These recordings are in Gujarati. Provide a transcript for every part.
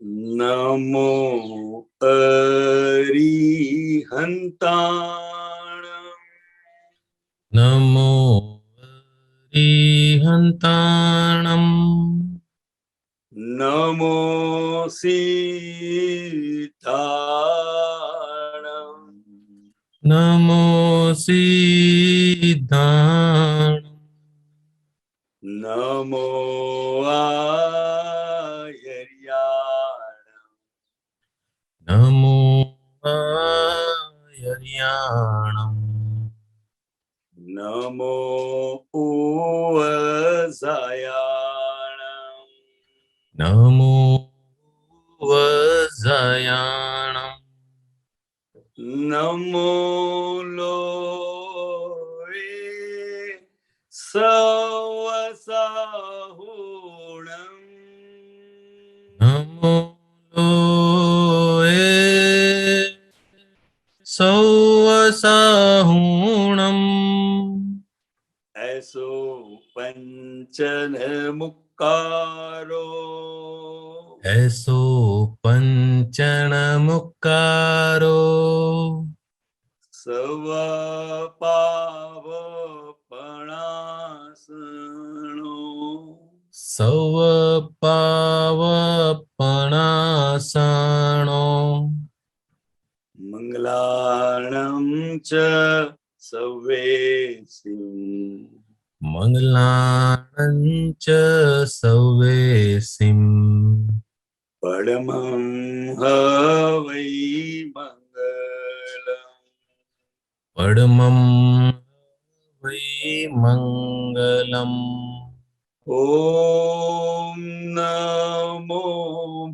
नमो अरिहन्ताणम् नमो अरिहन्ताणम् नमो सिद्धाणम् नमो सिद्धाणम् नमो आयर्याणम् नमो आयर्याणम् नमो उवजायाणम् नमो वज्रयाणम् नमो लोये सवसाहुणम् नमो लोये सौवसाहुणम् ऐसो पंचन मुक्कारो ऐसो पंचन मुक्कारो सव पावपणासनो सव पावपणासनो मंगलाणं च सवेसिम् मंगलानं च सवेसिम् परमं हवै मंगलम् परमं वै मंगलम् ॐ नमो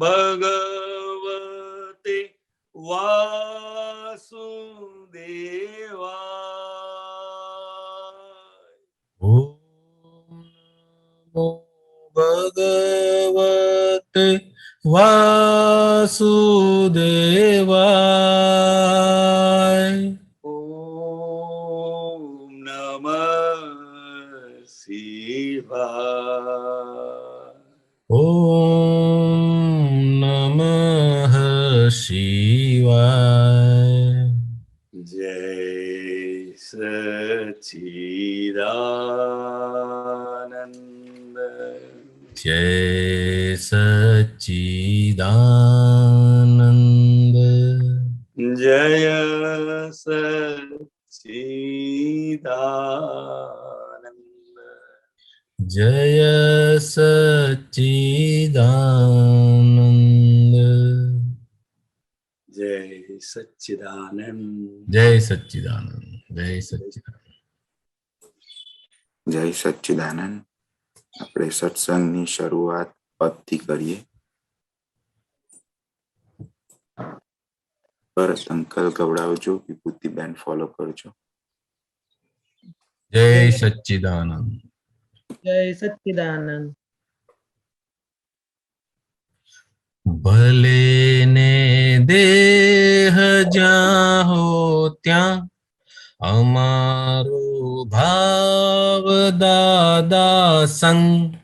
भगवते वासुदेवाय। ॐ नमो भगवते वासुदेवाय। ॐ नमः शिवाय। ॐ नमः शिवाय। जय सच्चिदानंद। जय सच्चिदानंद। जय सच्चिदानंद। जय सच्चिदानंद। जय सच्चिदानंद। जय सच्चिदानंद। जय सच्चिदानंद। जय सच्चिदानंद। આપણે સત્સંગની શરૂઆત પદથી કરીએ. પર અંકલ ગવડાવજો, વિભૂતિબેન ફોલો કરજો. जय सच्चिदानंद। जय सच्चिदानंद। भले ने देह जाहो त्या अमारो भाव दादा संग।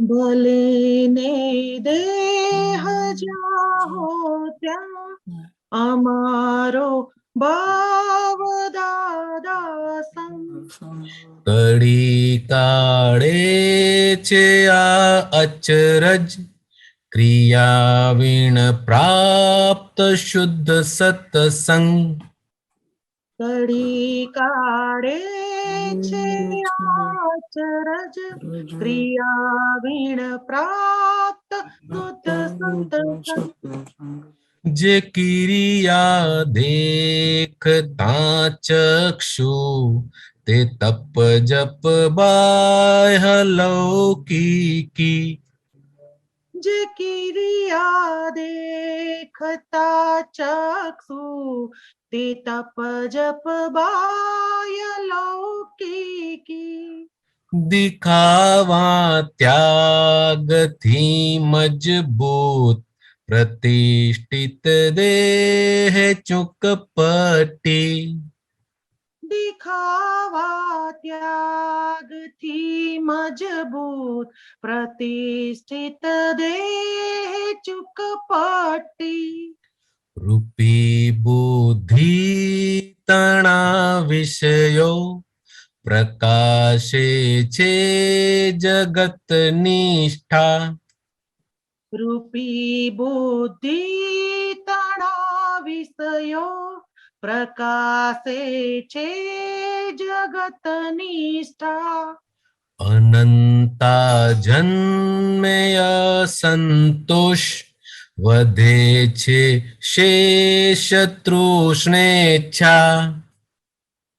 भले ने देह जाहो त्या अमारो भाव दादा संग। कड़ी काढ़े छे आ अचरज क्रिया वीण प्राप्त शुद्ध सत्संग। कड़ी काढ़े छे आचरज क्रिया वीण प्राप्त शुद्ध सत्संग। जे क्रिया देखता चक्षु ते तप जप बाह्य लौकिकी। जे क्रिया देखता चक्षु ते तप जप बाह्य लौकिकी। दिखावा त्याग थी मजबूत प्रतिष्ठित देह चुकपटी। दिखावा त्याग थी मजबूत प्रतिष्ठित देह चुक કપટી. રૂપી બુદ્ધિ તણા વિષયો પ્રકાશે છે જગત નિષ્ઠા. રૂપી બુદ્ધિ તણા વિષયો પ્રકાશે છે જગત નિષ્ઠા. અનંતા જન્મય સંતોષ વધે છે શેષ તૃષ્ણેચ્છા.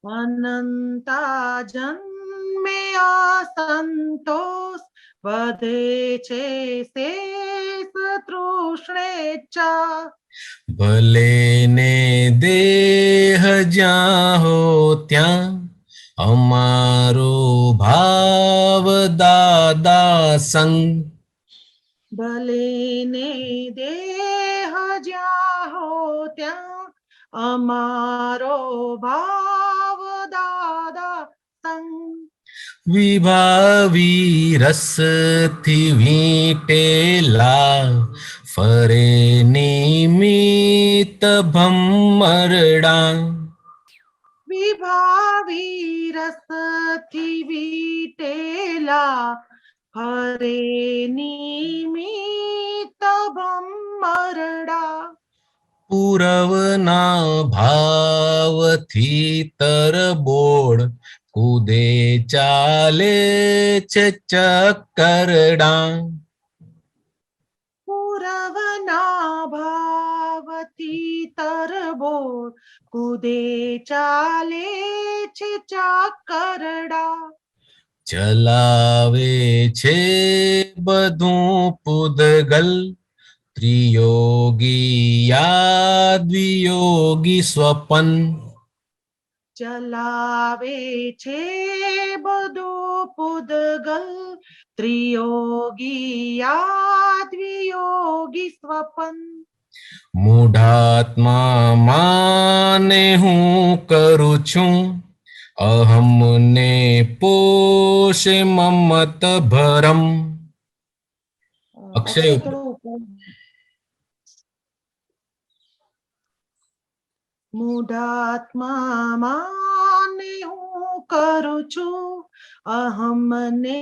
અનંતા જન્મે અસંતોષ વધે છે શેષ તૃષ્ણેચ્છા. ભલે ને દેહ જ્યાં હો ત્યાં અમારો ભાવ દાદા સંગ. ભલે ને દેહ જ્યાં હો ત્યાં અમારો ભાવ દાદા સંગ. વિભાવી રસથી વીટેલા ફરે નિમિત્ત ભમરડા. વિભાવી રસથી વીટેલા હરે નિમિત્ત ભમરડા. પૂરવના ભાવથી તરબોળ કૂદે ચાલે છે ચક્કરડા. પૂરવના ભાવથી તરબોળ કૂદે ચાલે છે ચક્કરડા. ચલાવે છે બધું પૂદગલ ત્રિયોગી યાદ્વિયોગી સ્વપન. ચલાવે છે બધું પૂદગલ ત્રિયોગી યાદ્વિયોગી સ્વપન. મૂઢાત્મા માને હું કરું છું અહમને પોષે મમત ભરમ. અક્ષય મૂઢાત્મા માને હું કરું છું અહમને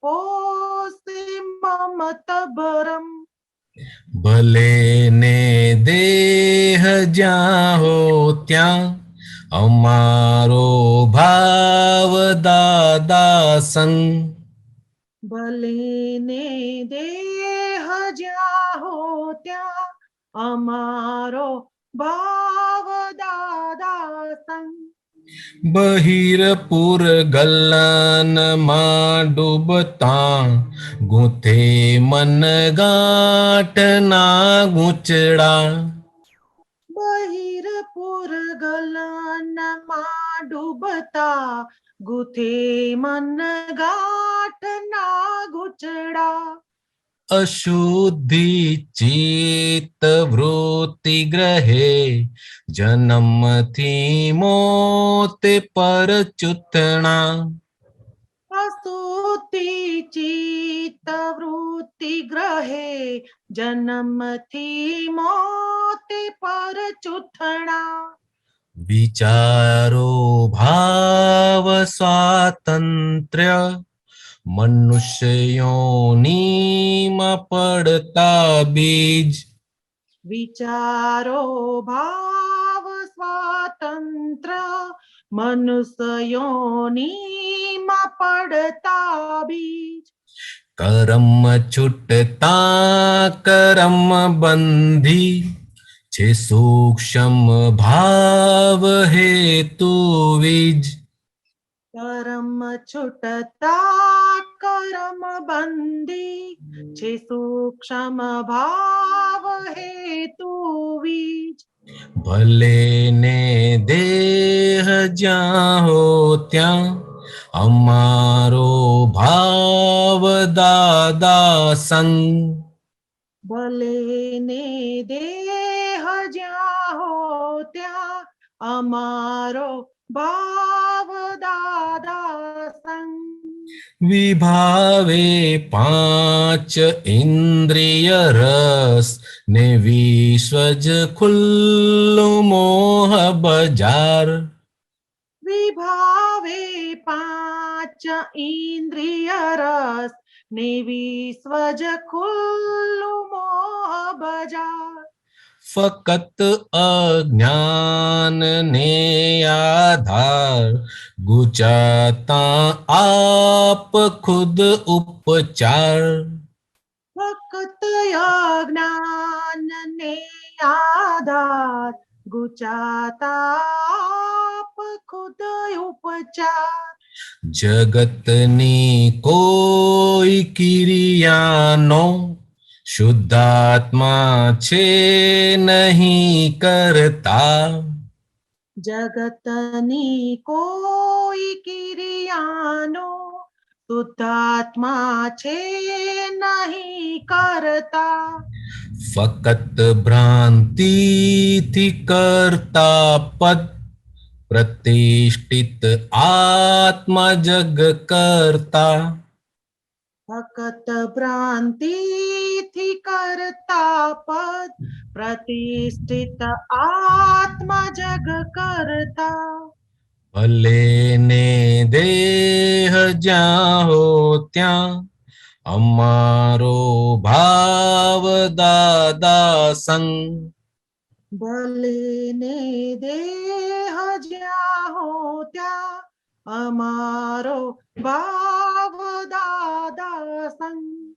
પોષે મમત ભરમ. ભલે ને દેહ જ્યાં હો ત્યાં અમારો ભાવ દાદા સંગ. ભલે ને દેહ જ્યાં હો ત્યાં અમારો ભાવ દાદા સંગ. બહિરપુર ગલનમાં ડૂબતા ગૂંથે મન ગાંઠના ગૂંચડા. બહિરપુર ગલનમાં ડૂબતા ગુથે મન ગાંઠના ગૂંચડા. અશુદ્ધિ ચિત્ત વૃત્તિ ગ્રહે જન્મથી મોતે પર ચૂતણા. અશુદ્ધિ ચિત્ત વૃત્તિ ગ્રહે જન્મથી મોતે પર ચૂથણા. વિચારો ભાવ સ્વાતંત્ર્ય મનુષ્યોનીમાં પડતા બીજ. વિચારો ભાવ સ્વાતંત્ર મનુષ્યોનીમાં પડતા બીજ. કરમ છૂટતા કરમ બંધી છે સૂક્ષ્મ ભાવ હેતુ વીજ. કરમ છૂટતા કરમ બંધી છે સૂક્ષ્મ ભાવ હેતુ વીજ. ભલે ને દેહ જ્યાં હો ત્યાં અમારો ભાવ દાદા સંગ. ભલે ને દેહ જ્યાં હો ત્યાં અમારો ભાવ દાદા સંગ. વિભાવે પાંચ ઇન્દ્રિય રસ ને વિશ્વજ ખુલ્લું મોહ બજાર વિભાવે પાંચ ઇન્દ્રિય રસ ને વિશ્વજ ખુલ્લું મોહ બજાર ફકત અજ્ઞાન ને આધાર ગુચાતા આપ ખુદ ઉપચાર ફક્ત અજ્ઞાન ને આધાર ગુચાતા આપ ખુદ ઉપચાર જગતની કોઈ ક્રિયાનો શુદ્ધાત્મા છે નહીં કરતા જગતની કોઈ ક્રિયાનો શુદ્ધાત્મા છે નહીં કરતા ફકત ભ્રાંતિથી કરતા પદ પ્રતિષ્ઠિત આત્મા જગ કરતા ફક્ત ભ્રાંતિથી કરતા પદ પ્રતિષ્ઠિત આત્મા જગ કરતા ભલે ને દેહ જ્યાં હો ત્યાં અમારો ભાવ દાદા સંગ ભલે ને દેહ જ્યાં હો ત્યાં અમારો ભાવ દાદા સંગ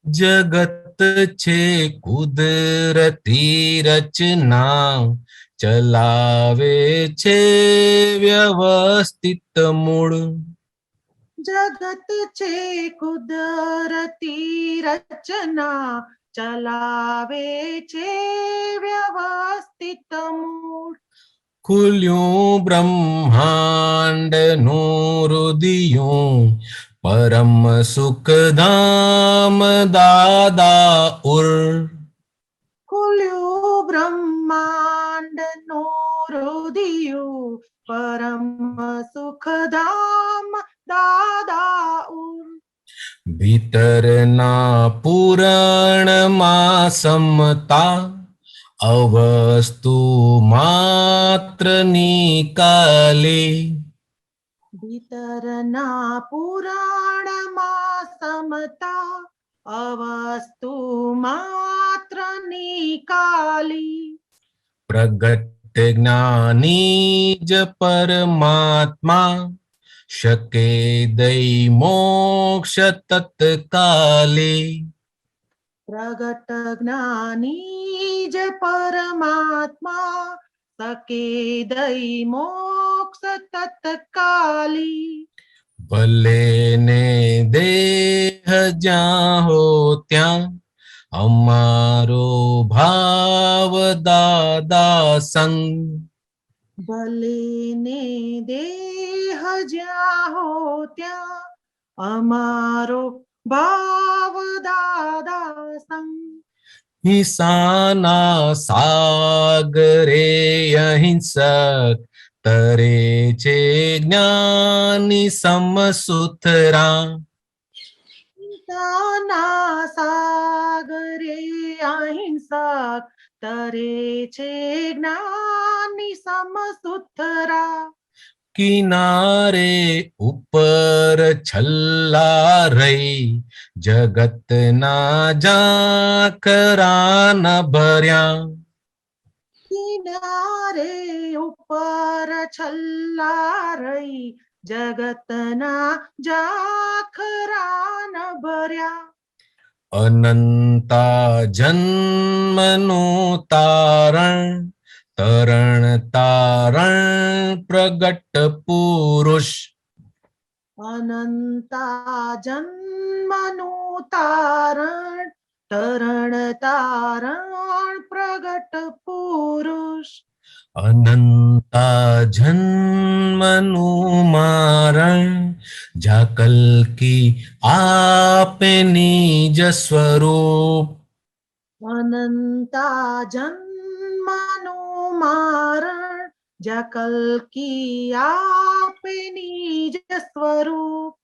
જગત છે કુદરતી રચના ચલાવે છે વ્યવસ્થિત મૂળ જગત છે કુદરતી રચના ચલાવે છે વ્યવસ્થિત મૂળ ખુલ્યું બ્રહ્માંડનું રુદિયું પરમ સુખધામ દાદા ઉર ખુલ્યું બ્રહ્માંડ નો રુદિયું પરમ સુખધામ દાદા ઉર ભીતરના પુરાણમાં સમતા અવસ્તુ માત્ર નિકાલે ભીતરના પુરાણમાં સમતા અવસ્તુ માત્ર નિકાલી પ્રગટ જ્ઞાની જ પરમાત્મા શકે દઈ મોક્ષ તત્કાલે પ્રગટ જ્ઞાની જ પરમાત્મા સકે દઈ મોક્ષ તત્કાલી ભલે ને દેહ જ્યાં હો ત્યાં અમારો ભાવ દાદા સંગ ભલે ને દેહ જ્યાં હો ત્યાં અમારો ભાવ દાદા સંગ હિંસાના સાગરે અહિંસક તરે છે જ્ઞાની સમસુથરા હિંસાના સાગરે અહિંસક તરે છે જ્ઞાની સમસુથરા કિનારે ઉપર છલ્લા રહી જગતના ઝાંખરા ન ભર્યા કિનારે ઉપર છલ્લા રહી જગતના ઝાંખરા ન ભર્યા અનંતા જન્મનું તારણ તરણ તારણ પ્રગટ પુરુષ અનંતા જન્મનું તારણ તરણ તારણ પ્રગટ પુરુષ અનંતા જન્મનું મારણ જાકલ કી આપે નિજ સ્વરૂપ અનંતા જન્મનું મારણ જકલ કી આપે નિજ સ્વરૂપ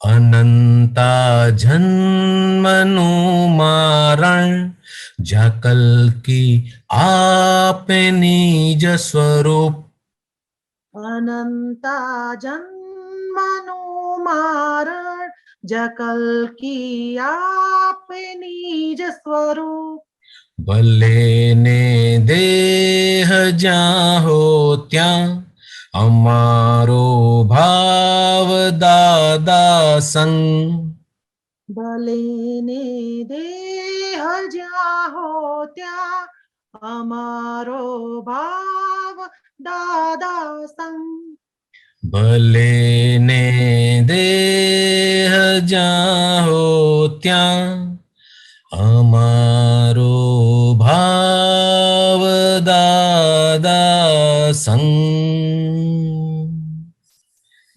અનંતા જન્મનું મારણ જ્યાં કલ્કી આપે નિજ સ્વરૂપ. અનંતા જન્મનું મારણ જકલ્કી આપે નિજ સ્વરૂપ. ભલે ને દેહ જ્યાં હો ત્યાં અમારો ભાવ દાદા સંગ. ભલે ને દેહ જ્યાં હો ત્યાં અમારો ભાવ દાદા સંગ. ભલે ને દેહ જ્યાં હો ત્યાં અમારો ભાવ દાદા સંગ.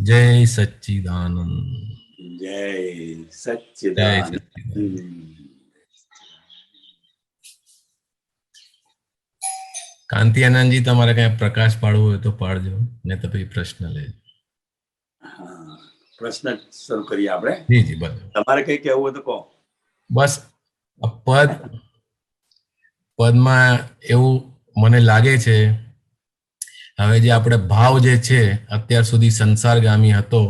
જય સચ્ચિદાનંદ. જય જય સચ્ચિદાનંદ. સચ્ચિદાનંદ. કાંતિ આનંદજી, તમારે કઈ પ્રકાશ પાડવો હોય તો પાડજો, ને તો પછી પ્રશ્ન લેજો. હા, પ્રશ્ન શરૂ કરીએ આપણે. જી જી, બરાબર. તમારે કઈ કહેવું હોય તો કહો. બસ પદમાં એવું મને લાગે છે, હવે જે આપણે ભાવ જે છે અત્યાર સુધી સંસારગામી હતો,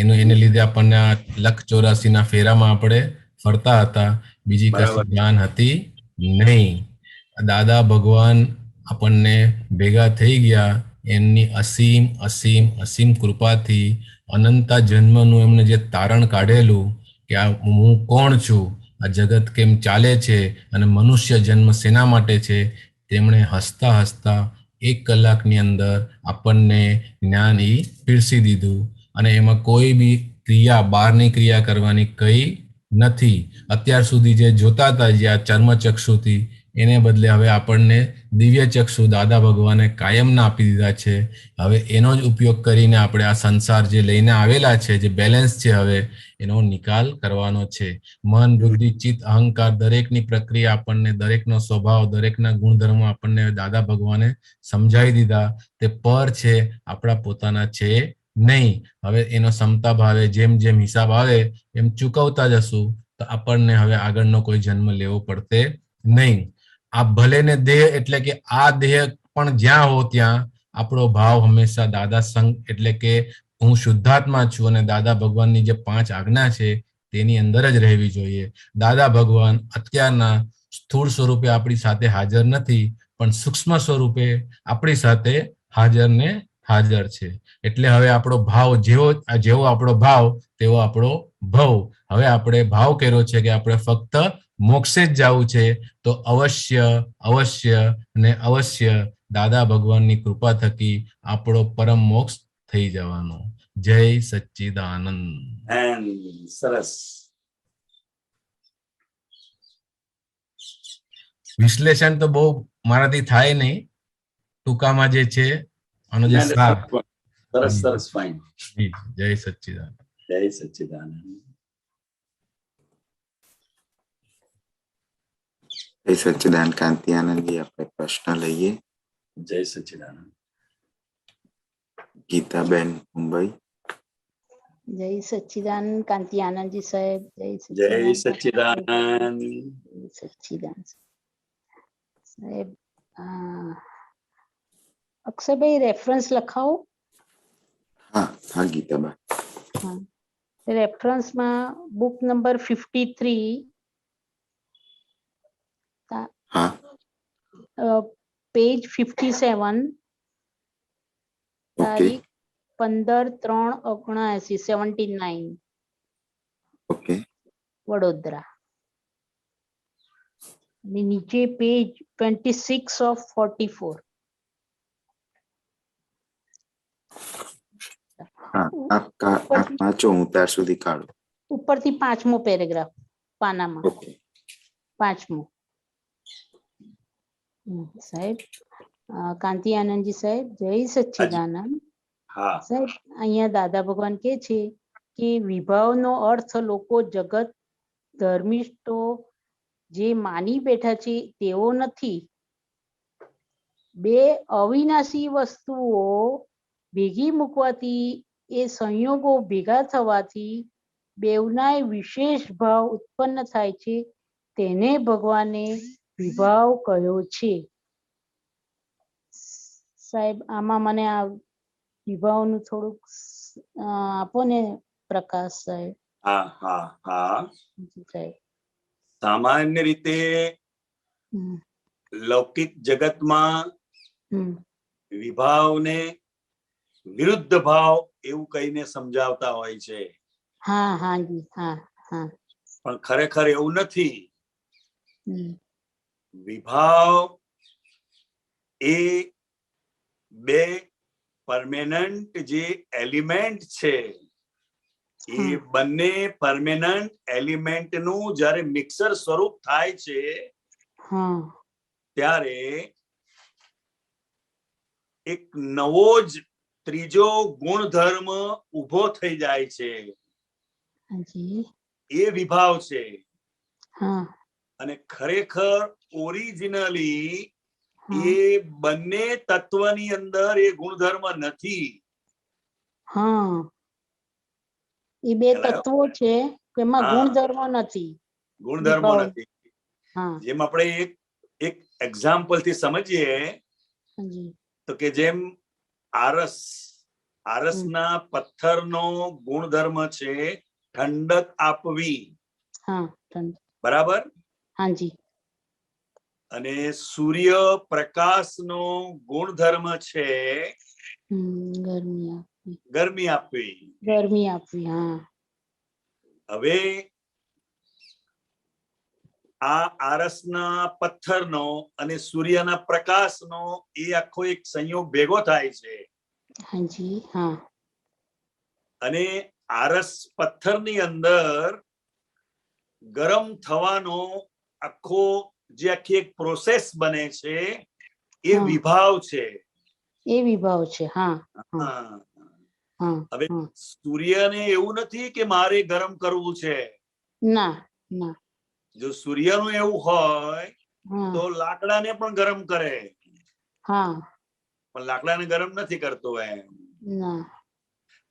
એને લીધે આપણને આ 184 ના ફેરામાં આપણે ફરતા હતા, બીજી કશી બરાબર. જ્ઞાન હતી નહીં. દાદા ભગવાન આપણને ભેગા થઈ ગયા, એમની અસીમ અસીમ અસીમ કૃપાથી અનંતા જન્મનું એમને જે તારણ કાઢેલું કે આ હું કોણ છું, આ જગત કેમ ચાલે છે અને મનુષ્ય જન્મ શેના માટે છે, તેમણે હસતા હસતા 1 કલાકની અંદર આપણને જ્ઞાન પીરસી દીધું. અને એમાં કોઈ બી ક્રિયા, બહારની ક્રિયા કરવાની કઈ નથી. અત્યાર સુધી જે જોતા હતા જે આ ચર્મચક્ષુથી, એને બદલે હવે આપણને દિવ્ય ચક્ષુ દાદા ભગવાને કાયમના આપી દીધા છે. હવે એનો જ ઉપયોગ કરીને આપણે આ સંસાર જે લઈને આવેલા છે, જે બેલેન્સ છે, હવે એનો નિકાલ કરવાનો છે. મન, બુદ્ધિ, ચિત્ત, અહંકાર દરેકની પ્રક્રિયા આપણને, દરેકનો સ્વભાવ, દરેકના ગુણધર્મો આપણને દાદા ભગવાને સમજાવી દીધા. તે પર છે, આપણા પોતાના છે નહીં. હવે એનો સમતા ભાવે જેમ જેમ હિસાબ આવે એમ ચૂકવતા જશું તો આપણને હવે આગળનો કોઈ જન્મ લેવો પડશે નહીં. આ ભલે ને દેહ એટલે કે આ દેહ પણ જ્યાં હો ત્યાં આપણો ભાવ હંમેશા દાદા સંગ, એટલે કે હું શુદ્ધાત્મા છું અને દાદા ભગવાનની જે 5 આજ્ઞા છે તેની અંદર જ રહેવી જોઈએ. દાદા ભગવાન અત્યારના સ્થૂળ સ્વરૂપે આપણી સાથે હાજર નથી, પણ સૂક્ષ્મ સ્વરૂપે આપણી સાથે હાજર ને હાજર છે. એટલે હવે આપણો ભાવ જેવો આપણો ભાવ તેવો આપણો ભવ. હવે આપણે ભાવ કર્યો છે કે આપણે ફક્ત મોક્ષે જ જવું છે, તો અવશ્ય અવશ્ય ને અવશ્ય દાદા ભગવાનની કૃપા થકી આપણો પરમ મોક્ષ થઈ જવાનો. જય સચ્ચિદાનંદ. સરસ. વિશ્લેષણ તો બહુ મારાથી થાય નહીં, ટૂંકામાં જે છે આનો જે સાર. સરસ સરસ, ફાઇન. જય સચ્ચિદાનંદ. જય સચ્ચિદાનંદ. જય સચ્ચિદાનંદ. કાંતિ આનંદજી, આપણે પ્રશ્ન લઈએ. જય સચ્ચિદાનંદ. ગીતાબેન, મુંબઈ. જય સચ્ચિદાનંદ કાંતિ આનંદજી સાહેબ. જય સચ્ચિદાનંદ. સચ્ચિદાનંદ સાહેબ. અક્ષયભાઈ રેફરન્સ લખાવો. હા હા ગીતાબા. રેફરન્સમાં બુક નંબર 53, હા, પેજ 57, ઓકે, તારીખ 15/3/79, ઓકે, વડોદરા. અને નીચે પેજ 26 of 44. હા આપ વાંચો, હું ત્યાર સુધી કાઢું. ઉપરથી 5મો પેરેગ્રાફ પાનામાં, ઓકે. 5મો. સાહેબ, કાંતિ આનંદજી સાહેબ, જય સચ્ચિદાનંદ. હા. સાહેબ, અહીંયા દાદા ભગવાન કે છે કે વિભાવનો અર્થ લોકો, જગત, ધર્મિષ્ઠો જે માની બેઠા છે તેવો નથી. 2 અવિનાશી વસ્તુઓ ભેગી મૂકવાથી, એ સંયોગો ભેગા થવાથી બેવનાય વિશેષ ભાવ ઉત્પન્ન થાય છે. તેને ભગવાને વિભાવ કયો છે? સાહેબ આમાં મને આ વિભાવનું થોડુંક આપો ને પ્રકાશ સાહેબ. હા હા હા. જી સાહેબ. સામાન્ય રીતે હમ, લૌકિક જગતમાં હમ, વિભાવને વિરુદ્ધ ભાવ એવું કહીને સમજાવતા હોય છે, હા હા જી હા હા. પણ ખરેખર એવું નથી. હમ, વિભાવ એ બે પરમેનન્ટ જે એલિમેન્ટ છે એ હા. બંને પરમેનન્ટ એલિમેન્ટ નું જ્યારે મિક્સર સ્વરૂપ થાય છે હા ત્યારે એક નવો જ ત્રીજો ગુણધર્મ ઉભો થઈ જાય છે, જી એ વિભાવ છે. હા અને ખરેખર ઓરિજિનલી હા એ બંને તત્વની અંદર એ ગુણધર્મ નથી. હા. એ બે ખ્યાલ આવ્યો? તત્વો છે કે એમાં હા. ગુણધર્મ નથી. ગુણધર્મો વિભાવ. નથી. હા જેમ આપણે એક એક્ઝામ્પલ થી સમજીએ જી. તો કે જેમ આરસના પથ્થરનો ગુણધર્મ છે ઠંડક આપવી, હા બરાબર. હા જી. અને સૂર્ય પ્રકાશનો ગુણધર્મ છે ગરમી આપવી. ગરમી આપવી. ગરમી આપવી. હા. હવે આ આરસના પથ્થરનો અને સૂર્યના પ્રકાશનો એ આખો એક સંયોગ ભેગો થાય છે. હા જી. હા. અને આરસ પથ્થરની અંદર ગરમ થવાનો આખો જે આખી એક પ્રોસેસ બને છે એ હા. વિભાવ છે. એ વિભાવ છે. હા. હા. હા. હવે હા. સૂર્યને એવું નથી કે મારે ગરમ કરવું છે. ના ના. જો સૂર્યનું એવું હોય હા. તો લાકડાને પણ ગરમ કરે, હા. પણ લાકડાને ગરમ નથી કરતો એમ. ના.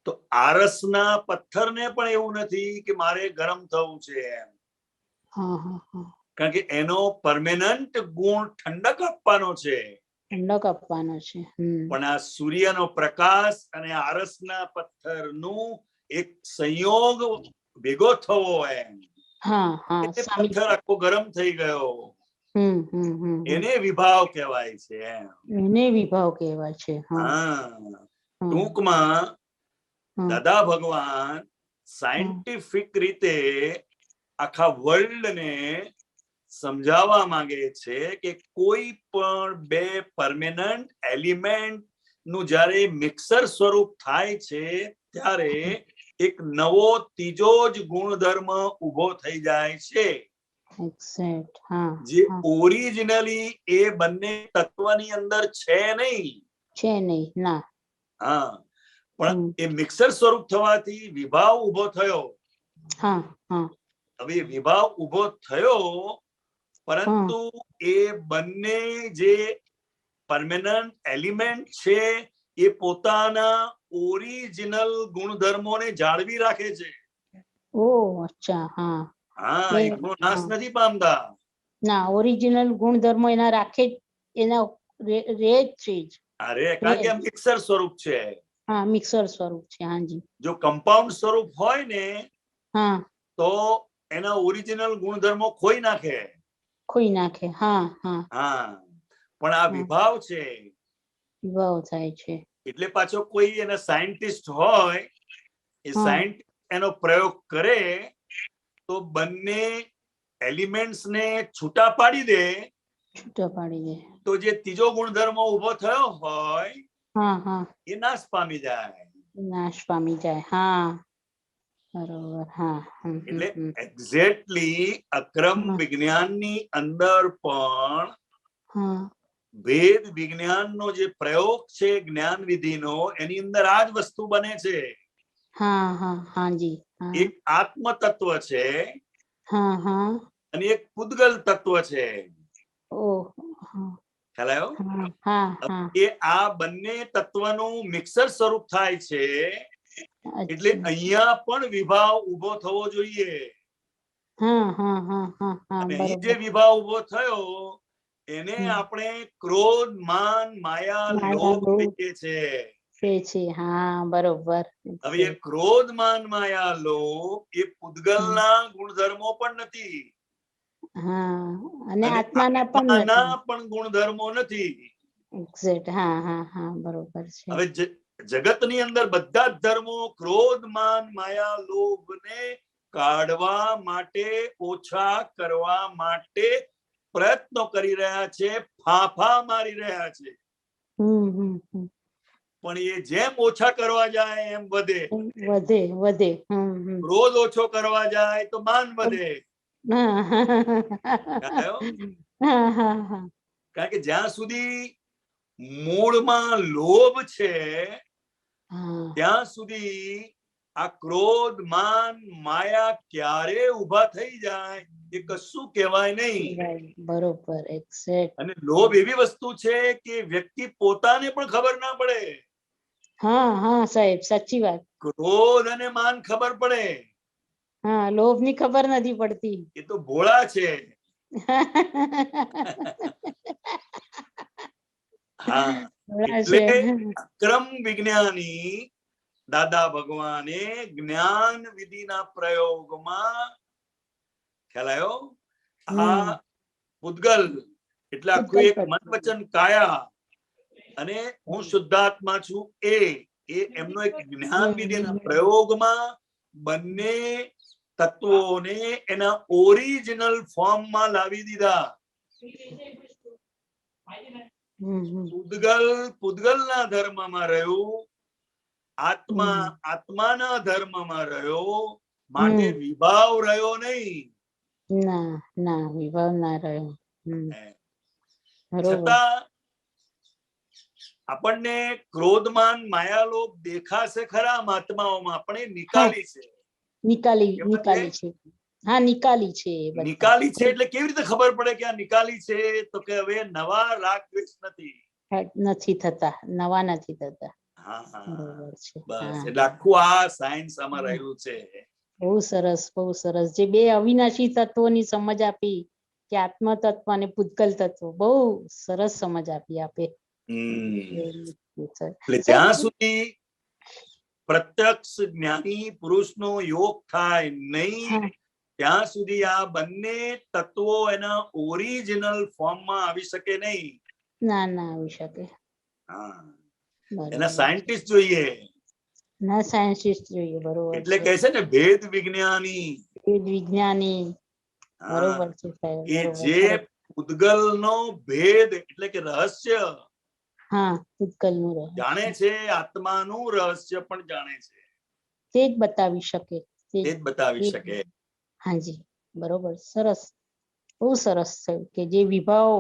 તો આરસના પથ્થરને પણ એવું નથી કે મારે ગરમ થવું છે એમ, હા હા હા. કારણ કે એનો પરમેનન્ટ ગુણ ઠંડક આપવાનો છે. ઠંડક આપવાનો છે. પણ આ સૂર્યનો પ્રકાશ અને આરસના પથ્થરનું એક સંયોગ ભેગો થવો એમ, હા હા. એ પથ્થર આખો ગરમ થઈ ગયો, એને વિભાવ કહેવાય છે એમ. એને વિભાવ કહેવાય છે. હા. ટૂંકમાં દાદા ભગવાન સાયન્ટિફિક રીતે આખા વર્લ્ડને સમજાવવા માંગે છે કે કોઈ પણ બે પરમેનન્ટ એલિમેન્ટ નું જ્યારે મિક્સર સ્વરૂપ થાય છે ત્યારે એક નવો ત્રીજો જ ગુણધર્મ ઉભો થઈ જાય છે, જે ઓરિજિનલી એ બંને તત્વની અંદર છે નહીં. છે નહીં. ના. હા. પણ એ મિક્સર સ્વરૂપ થવાથી વિભાવ ઉભો થયો. હા હા. હવે વિભાવ ઉભો થયો, પરંતુ એ બંને જે પરમેનન્ટ એલિમેન્ટ છે એ પોતાના ઓરિજિનલ ગુણધર્મોને જાળવી રાખે છે. ઓહ અચ્છા. હા. હા. એનો નાશ નથી પામતા. ના. ઓરિજિનલ ગુણધર્મો એના રાખે જ, એના રે જ છે જ. અરે કારણ કે મિક્સર સ્વરૂપ છે. હા. મિક્સર સ્વરૂપ છે. હાજી. જો કમ્પાઉન્ડ સ્વરૂપ હોય ને હા. તો એના ઓરિજિનલ ગુણધર્મો ખોઈ નાખે. ખોઈ નાખે. હા હા. હા. પણ આ વિભાવ છે. વિભાવ થાય છે. એટલે પાછો કોઈ એના સાયન્ટિસ્ટ હોય, એ સાયન્ટિસ્ટ એનો પ્રયોગ કરે તો બંને એલિમેન્ટ્સ ને છૂટા પાડી દે, છૂટા પાડી દે, તો જે ત્રીજો ગુણધર્મ ઉભો થયો હોય હા હા, એ નાશ પામી જાય. નાશ પામી જાય. હા. બરોબર. હા. એટલે એક્ઝેક્ટલી અક્રમ વિજ્ઞાનની અંદર પણ ભેદ વિજ્ઞાનનો જે પ્રયોગ છે જ્ઞાન વિધિનો, એની અંદર આ જ વસ્તુ બને છે. હા હા. હાજી. એક આત્મ તત્વ છે હા હા. અને એક પૂદગલ તત્વ છે. ઓહ. ખ્યાલ આવ્યો? હા હા. એ આ બંને તત્વનું મિક્સર સ્વરૂપ થાય છે, એટલે અહીંયા પણ વિભાવ ઉભો થવો જોઈએ. હા હા હા હા હા અને અહીં જે બરોબર. વિભાવ ઉભો થયો એને હમ. આપણે ક્રોધ, માન, માયા, માયા લોભ લોભ કહીએ છે. છે. હા બરોબર. હવે એ ક્રોધ, માન, માયા, લોભ એ પૂતગલના ગુણધર્મો પણ નથી હા અને અને આત્માના પણ આત્માના નથી. પણ ગુણધર્મો નથી. એક્ઝેક્ટ. હા હા હા બરોબર છે. હવે જગતની અંદર બધા જ ધર્મો ક્રોધ, માન, માયા, લોભને કાઢવા માટે, ઓછા કરવા માટે પ્રયત્નો કરી રહ્યા છે, ફાંફા મારી રહ્યા છે. પણ એ જેમ ઓછા કરવા જાય એમ વધે. વધે વધે. ક્રોધ ઓછો કરવા જાય તો માન વધે. હા ખ્યાલ આવ્યો? હા હા હા કારણ કે જ્યાં સુધી મૂળમાં લોભ છે હા ત્યાં સુધી આ ક્રોધ, માન, માયા ક્યારે ઉભા થઈ જાય એ કશું કહેવાય નહીં. બરોબર. એક્ઝેક્ટ. અને લોભ એવી વસ્તુ છે કે વ્યક્તિ પોતાને પણ ખબર ના પડે. હા હા સાહેબ સાચી વાત. ક્રોધ અને માન ખબર પડે. હા લોભ ની ખબર નથી પડતી. એ તો ભોળા છે. હા એટલે અક્રમ વિજ્ઞાની દાદા ભગવાને જ્ઞાન વિધિના પ્રયોગમાં ખ્યાલ આવ્યો આ પૂતગલ એટલે આખું એક મન વચન કાયા અને હું શુદ્ધાત્મા છું એ એમનો એક જ્ઞાન વિધિના પ્રયોગમાં બંને તત્વોને એના ઓરિજિનલ ફોર્મમાં લાવી દીધા. પૂતગલના ધર્મમાં રહ્યું, આત્મા આત્માના ધર્મમાં રહ્યો, માટે વિભાવ રહ્યો નહીં. ના ના વિભાવ ના રહ્યો. છતાં આપણને ક્રોધમાન માયાલોભ દેખાશે ખરા આત્માઓમાં, પણ એ નિકાલી છે. નિકાલી છે. હા નિકાલી છે. નિકાલી છે એટલે કેવી રીતે ખબર પડે કે આ નિકાલી છે? તો કે હવે નવા રાગ દ્વેષ નથી થતા. નવા નથી થતા. હા હા બરોબર છે. બસ એટલે આખું આ સાયન્સ આમાં રહેલું છે. બહુ સરસ બહુ સરસ. જે બે અવિનાશી તત્વોની સમજ આપી કે આત્મ તત્વ અને પૂતગલ તત્વ, બહુ સરસ સમજ આપી આપે. એટલે જ્યાં સુધી પ્રત્યક્ષ જ્ઞાની પુરુષનો યોગ થાય નહીં ત્યાં સુધી આ બંને તત્વો એના ઓરિજિનલ ફોર્મમાં આવી શકે નહીં. ના ના આવી શકે. એના સાયન્ટિસ્ટ જોઈએ. ના સાયન્ટિસ્ટ જોઈએ. બરોબર. એટલે કહે છે ને ભેદ વિજ્ઞાની. ભેદ વિજ્ઞાની. બરોબર છે સાહેબ. કે જે પૂતગલનો ભેદ એટલે કે રહસ્ય જાણે છે, આત્માનું રહસ્ય પણ જાણે છે, તે જ બતાવી શકે. તે જ બતાવી શકે. હાજી બરોબર. સરસ. બહુ સરસ છે કે જે વિભાવ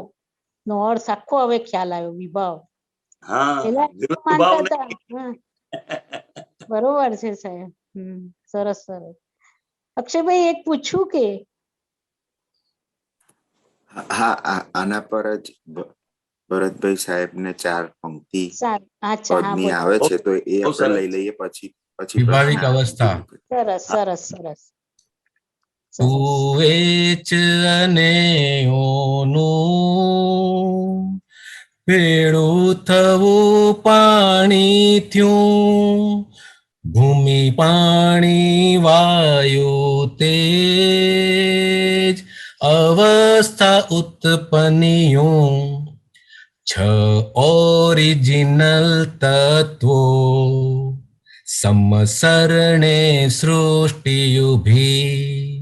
નો અર્થ આખો હવે ખ્યાલ આવ્યો. વિભાવ માનતા હતા. બરોબર છે સાહેબ. સરસ સરસ. અક્ષયભાઈ એક પૂછ્યું કે હા આના પર જ ભરતભાઈ સાહેબ ને 4 પંક્તિ પદની આવે છે તો એ આપણે લઈ લઈએ પછી વિભાવિક અવસ્થા. સરસ સરસ સરસ. વેચ અને ઓનું ભેળું થવું પાણી થયું, ભૂમિ પાણી વાયુ તેજ અવસ્થા ઉત્પન્નિયું, 6 ઓરિજિનલ તત્વો સમસરણે સૃષ્ટિ ઉભી,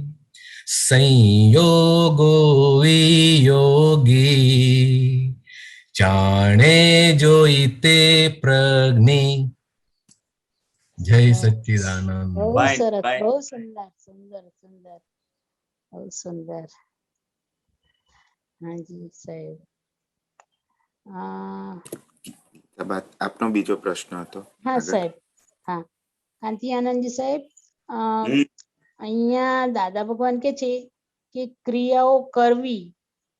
સંયોગો વિયોગી જાણે જોઈતે પ્રજ્ઞ. જય સચ્ચિદાનંદ. બહુ સરસ. બહુ સુંદર સુંદર સુંદર. બહુ સુંદર. હાજી સાહેબ. આપનો બીજો પ્રશ્ન હતો. હા સાહેબ. હા કાંતિ આનંદજી સાહેબ, અહીંયા દાદા ભગવાન કે છે કે ક્રિયાઓ કરવી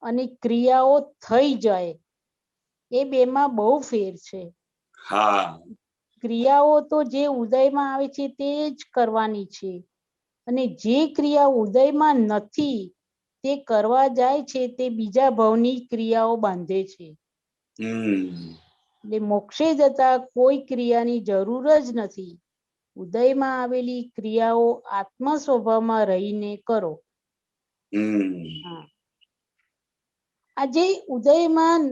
અને ક્રિયાઓ થઈ જાય એ બેમાં બહુ ફેર છે. ક્રિયાઓ તો જે ઉદયમાં આવે છે તે જ કરવાની છે, અને જે ક્રિયા ઉદયમાં નથી તે કરવા જાય છે તે બીજા ભાવની ક્રિયાઓ બાંધે છે. એટલે મોક્ષે જતા કોઈ ક્રિયાની જરૂર જ નથી. ઉદયમાં આવેલી ક્રિયાઓ આત્મ સ્વભાવમાં રહીને કરો. આ જે ઉદયમાં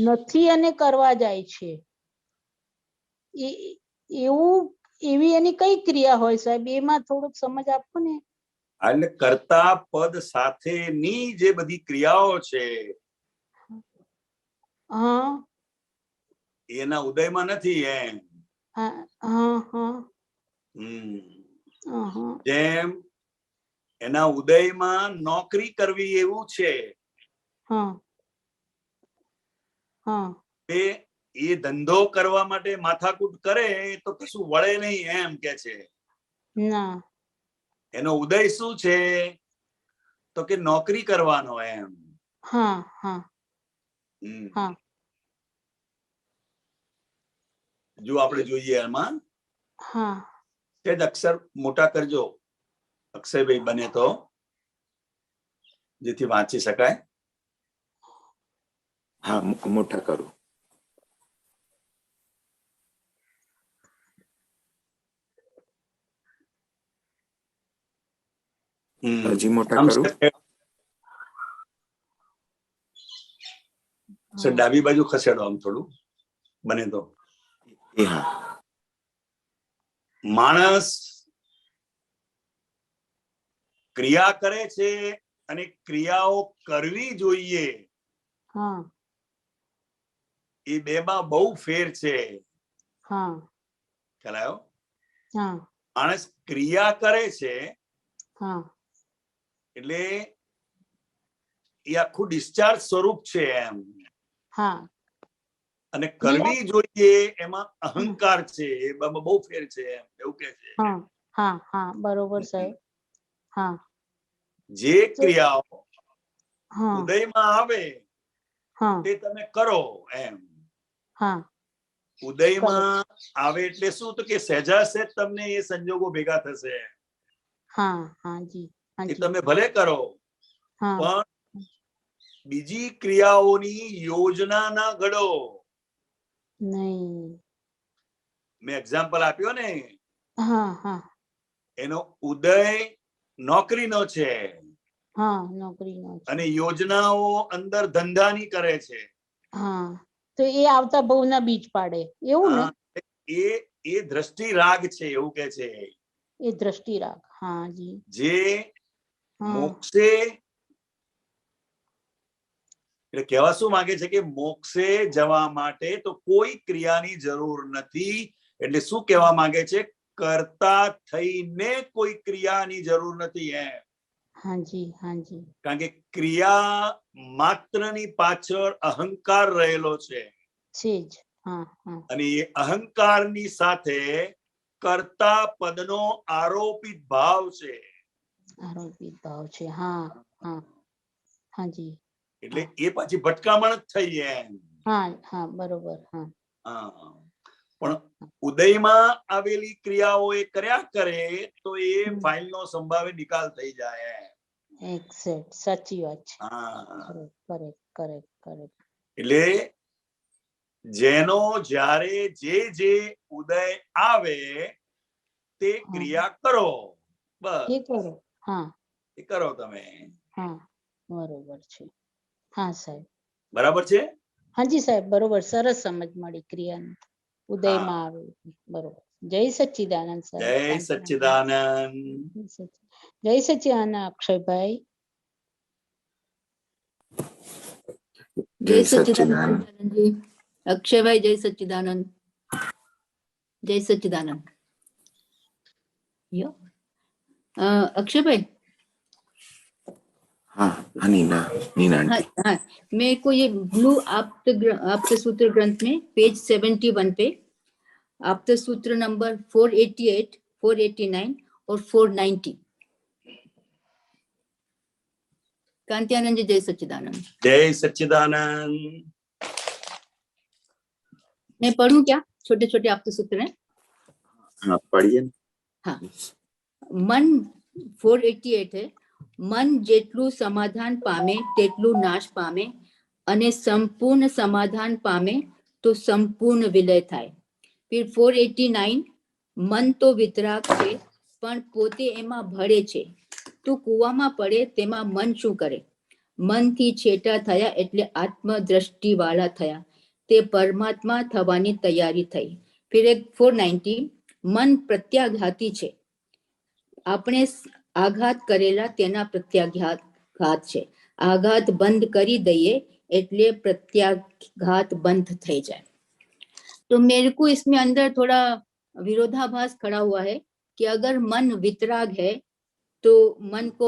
નથી અને કરવા જાય છે એવી એની કઈ ક્રિયા હોય સાહેબ? એમાં થોડુંક સમજ આપો ને. એટલે કર્તા પદ સાથેની જે બધી ક્રિયાઓ છે એના ઉદયમાં નથી એમ. જેમ એના ઉદયમાં નોકરી કરવી એવું છે એ ધંધો કરવા માટે માથાકૂટ કરે તો કશું વળે નહીં એમ કે છે. એનો ઉદય શું છે તો કે નોકરી કરવાનો એમ. જો આપણે જોઈએ એમાં તે જ અક્ષર મોટા કરજો અક્ષયભાઈ બને તો, જેથી વાંચી શકાય. હા, મોટા કરું. હજી મોટા કરું. ડાબી બાજુ ખસેડો આમ થોડું બને તો. માણસ ક્રિયા કરે છે અને ક્રિયાઓ કરવી જોઈએ, એ બેમાં બહુ ફેર છે. ખ્યાલ આવ્યો? માણસ ક્રિયા કરે છે એટલે એ આખું ડિસ્ચાર્જ સ્વરૂપ છે એમ. અને કરવી જોઈએ એમાં અહંકાર છે, એમાં બહુ ફેર છે એમ એવું કે છે. બરોબર સાહેબ. જે ક્રિયાઓ ઉદયમાં આવે તે તમે કરો એમ. ઉદયમાં આવે એટલે શું? તો કે સહેજા સહેજ તમને એ સંજોગો ભેગા થશે. એ તમે ભલે કરો પણ બીજી ક્રિયાઓની યોજના ના ઘડો. મેં એક્ઝામ્પલ આપ્યો ને, એનો ઉદય નોકરીનો છે અને યોજનાઓ અંદર ધંધાની કરે છે. તો એ આવતા બહુના બીજ પાડે એવું ને? એ દ્રષ્ટિ રાગ છે એવું કે છે. એ દ્રષ્ટિ રાગ. જે મોક્ષે એટલે કહેવા શું માંગે છે કે મોક્ષે જવા માટે તો કોઈ ક્રિયાની જરૂર નથી. એટલે શું કહેવા માંગે છે? કરતા થઈને કોઈ ક્રિયાની જરૂર નથી એમ. કારણ કે ક્રિયા માત્રની પાછળ અહંકાર રહેલો છે અને એ અહંકારની સાથે કર્તા પદનો આરોપિત ભાવ છે. એટલે એ પાછી ભટકામણ જ થઈ એમ. બરોબર. પણ ઉદયમાં આવેલી ક્રિયાઓ એ કર્યા કરે તો એ ફાઇલનો સંભાવે નિકાલ થઈ જાય. એક્ઝેક્ટ, સાચી વાત છે. એટલે જેનો જ્યારે જે ઉદય આવે તે ક્રિયા કરો. બસ એ કરો તમે. બરોબર છે. હા સાહેબ. બરાબર છે? હાજી સાહેબ, બરોબર. સરસ સમજ મળી ક્રિયાની ઉદયમાં આવે. બરોબર. જય સચ્ચિદાનંદ સાહેબ. જય સચ્ચિદાનંદ. જય સચ્ચિદાનંદ અક્ષયભાઈ. જય સચ્ચિદાનંદ અક્ષયભાઈ. જય સચ્ચિદાનંદ. જય સચ્ચિદાનંદ. अक्षय हाँ नीना हाँ, मेरे को ये ब्लू आप्त सूत्र ग्रंथ में पेज 71 पे आप्त सूत्र नंबर 488, 489 और 490. कांत्यानंद जी, जय सच्चिदानंद. जय सच्चिदानंद. मैं पढ़ूं क्या? छोटे छोटे आप्त सूत्र हैं. हाँ, पढ़िए. हाँ. मन 488 है, मन જેટલું સમાધાન પામે તેટલું નાશ પામે અને સંપૂર્ણ સમાધાન પામે તો સંપૂર્ણ વિલય થાય. फिर 489, મન તો વિતરાગ છે પણ પોતે એમાં ભળે છે. તું કૂવામાં પડે તેમાં મન શું કરે? મનથી છેટા થયા એટલે આત્મદ્રષ્ટિ વાળા થયા, તે પરમાત્મા થવાની તૈયારી થઈ. फिर एक 490, મન પ્રત્યાઘાતી છે, આપણે આઘાત કરેલા તેના પ્રત્યાઘાત છે. આઘાત બંધ કરી દઈએ એટલે પ્રત્યાઘાત બંધ થઈ જાય. तो मेरे को इसमें अंदर थोड़ा विरोधाभास खड़ा हुआ है कि अगर मन वितराग है तो मन को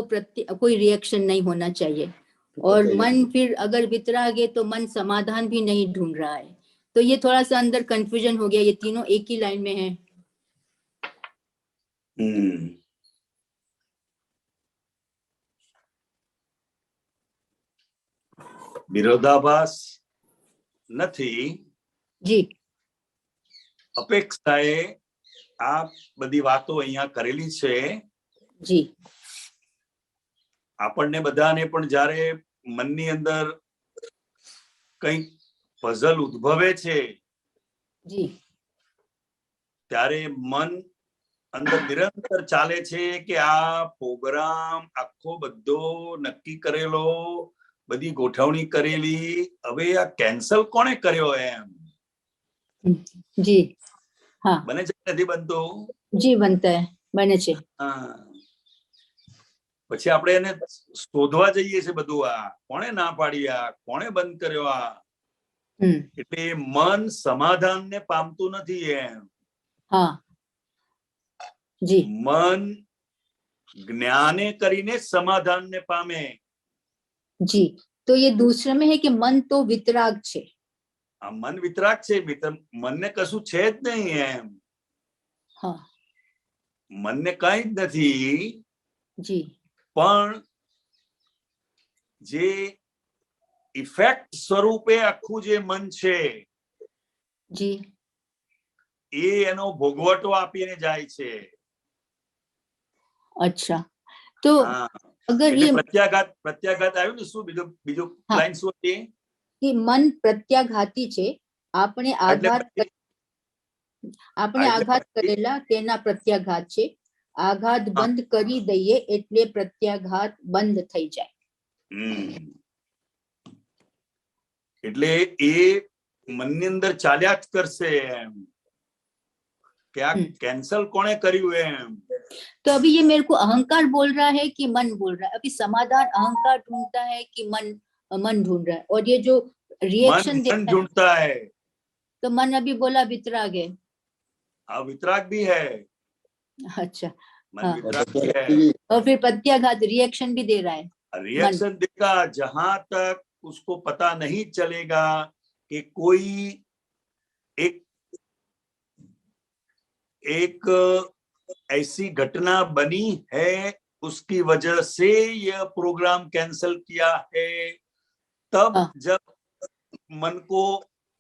कोई रिएक्शन नहीं होना चाहिए, और मन फिर अगर वितराग है तो मन समाधान भी नहीं ढूंढ रहा है. तो ये थोड़ा सा अंदर कंफ्यूजन हो गया, ये तीनों एक ही लाइन में है. વિરોધાભાસ નથી जी. અપેક્ષાએ આ બધી વાતો અહીંયા કરેલી છે. जी. આપણને બધાને પણ જ્યારે મનની અંદર કંઈક પઝલ ઉદ્ભવે છે जी. ત્યારે મન અંદર નિરંતર ચાલે છે કે આ પ્રોગ્રામ આખો બધો નક્કી કરેલો, બધી ગોઠવણી કરેલી, હવે આ કેન્સલ કોણે કર્યો એમ जी. हाँ. બને છે નથી બનતો? जी बनता है, बने छे. પછી આપણે એને શોધવા જઈએ છે બધું, આ કોણે ના પાડી, આ કોણે બંધ કર્યો આ. એટલે મન સમાધાનને પામતું નથી એમ. हाँ. जी. મન જ્ઞાને કરીને સમાધાનને પામે. जी. तो ये दूसरे में है कि मन तो वितराग छे. આ મન વિતરાગ છે, મનને કશું છે જ નહીં એમ. हाँ. મનને કઈ જ નથી. जी. પણ જે ઇફેક્ટ સ્વરૂપે આખું જે મન છે जी. એ એનો ભોગવટો આપીને જાય છે. अच्छा, तो अगर ये પ્રત્યાઘાત આવ્યું ને, શું બીજું લાઈન શું હતી? कि मन प्रत्याघाती छे, આપણે આઘાત કરેલા તેના પ્રત્યાઘાત છે. આઘાત બંધ કરી દઈએ એટલે પ્રત્યાઘાત બંધ થઈ જાય. એટલે એ મનની અંદર ચાલ્યા જ કરશે એમ કે આ કેન્સલ કોણે કર્યું એમ. तो अभी ये मेरे को अहंकार बोल रहा है कि मन बोल रहा है? अभी समाधान अहंकार ढूंढता है कि मन ढूंढ रहा है? और ये जो रिएक्शन ढूंढता है तो मन अभी बोला वितराग है. हाँ, वितराग भी है. अच्छा. मन वितराग भी है. और फिर प्रत्याघात रिएक्शन भी दे रहा है. रिएक्शन देगा जहां तक उसको पता नहीं चलेगा कि कोई एक ऐसी घटना बनी है उसकी वजह से यह प्रोग्राम कैंसल किया है. तब जब मन को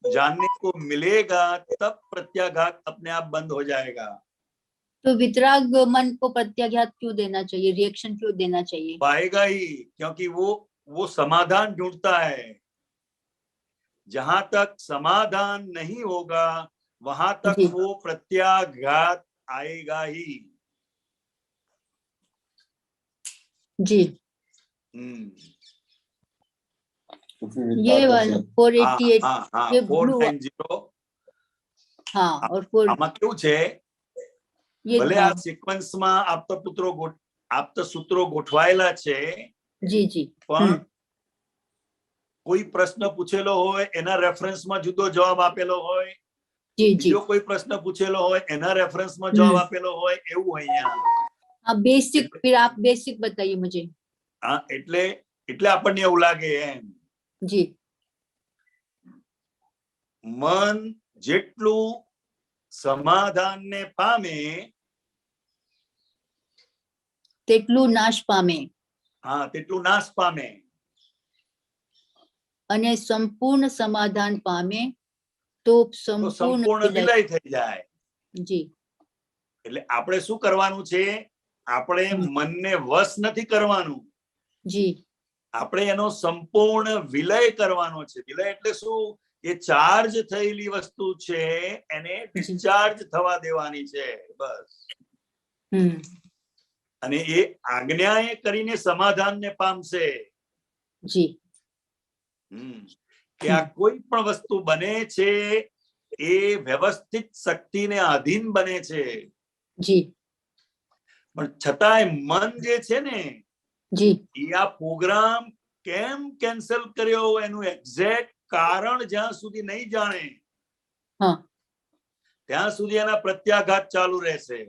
जानने को मिलेगा तब प्रत्याघात अपने आप बंद हो जाएगा. तो वितराग मन को प्रत्याघात क्यों देना चाहिए, रिएक्शन क्यों देना चाहिए? पाएगा ही, क्योंकि वो समाधान ढूंढता है. जहां तक समाधान नहीं होगा वहां तक वो प्रत्याघात आएगा ही. जी. ये वाला 488 ये 490 हाँ. और આમાં કેવું છે, ભલે આ સિક્વન્સ માં આપતા સૂત્રો ગોઠવાયેલા છે. જી જી. પણ કોઈ પ્રશ્ન પૂછેલો હોય એના રેફરન્સ માં જુદો જવાબ આપેલો હોય, બીજો કોઈ પ્રશ્ન પૂછેલો હોય એના રેફરન્સ માં જવાબ આપેલો હોય, એવું અહીંયા. हाँ बेसिक, फिर आप बेसिक बताइए मुझे. हाँ, એટલે આપણને એવું લાગે એમ. जी. મન જેટલું સમાધાનને પામે તેટલું નાશ પામે. હા, તેટલું નાશ પામે. અને સંપૂર્ણ સમાધાન પામે તો સંપૂર્ણ વિલય થઈ જાય. જી. એટલે આપણે શું કરવાનું છે, આપણે મનને વશ નથી કરવાનું, જી આપણે એનો સંપૂર્ણ વિલય કરવાનો છે. વિલય એટલે શું? એ ચાર્જ થયેલી વસ્તુ છે એને ડિસ્ચાર્જ થવા દેવાની છે, બસ. અને એ આજ્ઞા એ કરીને સમાધાનને પામશે. જી કે આ કોઈ પણ વસ્તુ બને છે એ વ્યવસ્થિત શક્તિને આધીન બને છે. જી પણ છતાંય મન જે છે ને જી એ આ પ્રોગ્રામ કેમ કેન્સલ કર્યો એનું એક્ઝેક્ટ કારણ જ્યાં સુધી નહીં જાણે હા ત્યાં સુધી એના પ્રત્યાઘાત ચાલુ રહેશે.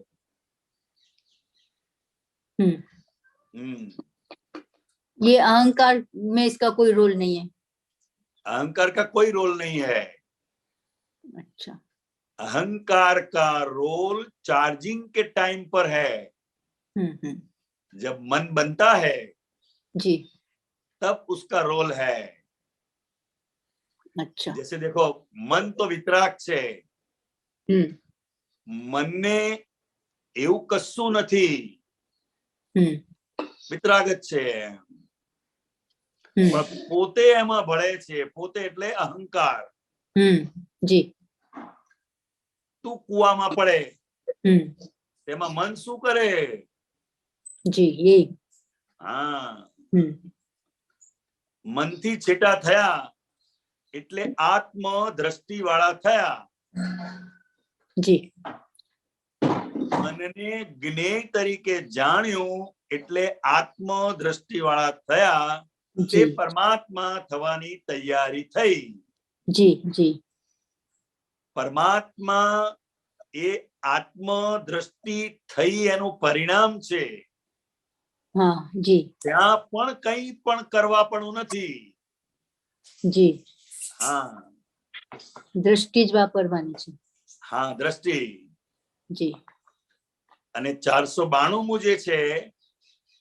ये अहंकार में इसका कोई रोल नहीं है. अहंकार का कोई रोल नहीं है. अच्छा. अहंकार का रोल चार्जिंग के टाइम पर है. जब मन बनता है जी तब उसका रोल है. अच्छा. जैसे देखो मन तो वितराग छे, मन ने એવું કશું નથી, વિતરાગત છે, પણ પોતે એમાં ભળે છે. પોતે એટલે અહંકાર. જી તું કુવામાં પડે તેમાં મન શું કરે? જી ये હા મનથી છેટા થયા એટલે આત્મ દ્રષ્ટિ વાળા થયા. જી મનને જ્ઞેય તરીકે જાણ્યું એટલે આત્મ દ્રષ્ટિ વાળા થયા. તે પરમાત્મા થવાની તૈયારી થઈ. જી જી પરમાત્મા એ આત્મ દ્રષ્ટિ થઈ એનું પરિણામ છે. હા જી ત્યાં પણ કઈ પણ કરવા પણ નથી. જી હા દ્રષ્ટિ જ વાપરવાની છે. હા દ્રષ્ટિ. જી અને 492 જે છે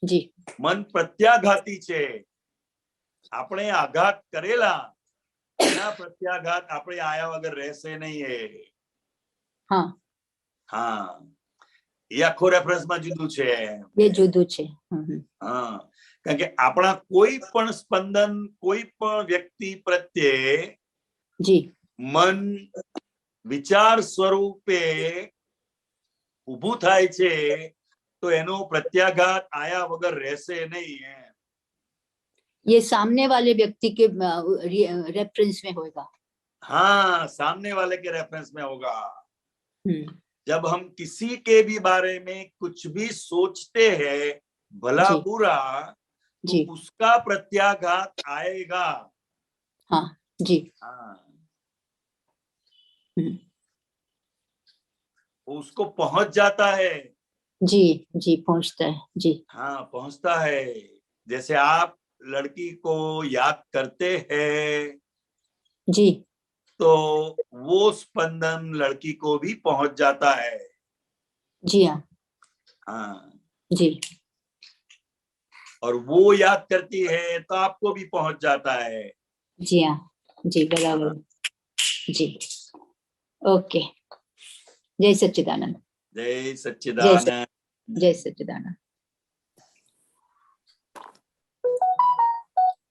જી મન પ્રત્યાઘાતી છે. આપણે આઘાત કરેલા એના પ્રત્યાઘાત આપણે આયા વગર રહેશે નહીં. હા હા એ આખો રેફરન્સ માં જુદું છે. એ જુદું છે. હા કારણ કે આપણા કોઈ પણ સ્પંદન કોઈ પણ વ્યક્તિ પ્રત્યે જી મન વિચાર સ્વરૂપે ઉભું થાય છે તો એનો પ્રત્યાઘાત આયા વગર રહેશે નહીં. ये सामने वाले व्यक्ति के रेफरेंस में होगा. हाँ सामने वाले के रेफरेंस में होगा. जब हम किसी के भी बारे में कुछ भी सोचते हैं भला बुरा तो उसका प्रत्याघात आएगा. हाँ जी हाँ उसको पहुंच जाता है. जी जी पहुंचता है. जी हाँ पहुंचता है. जैसे आप लड़की को याद करते हैं जी तो वो स्पंदन लड़की को भी पहुंच जाता है. जी हाँ हाँ जी और वो याद करती है तो आपको भी पहुंच जाता है. जी हाँ जी बराबर. जी ओके. जय सच्चिदानंद. जय सच्चिदानंद. जय सच्चिदानंद.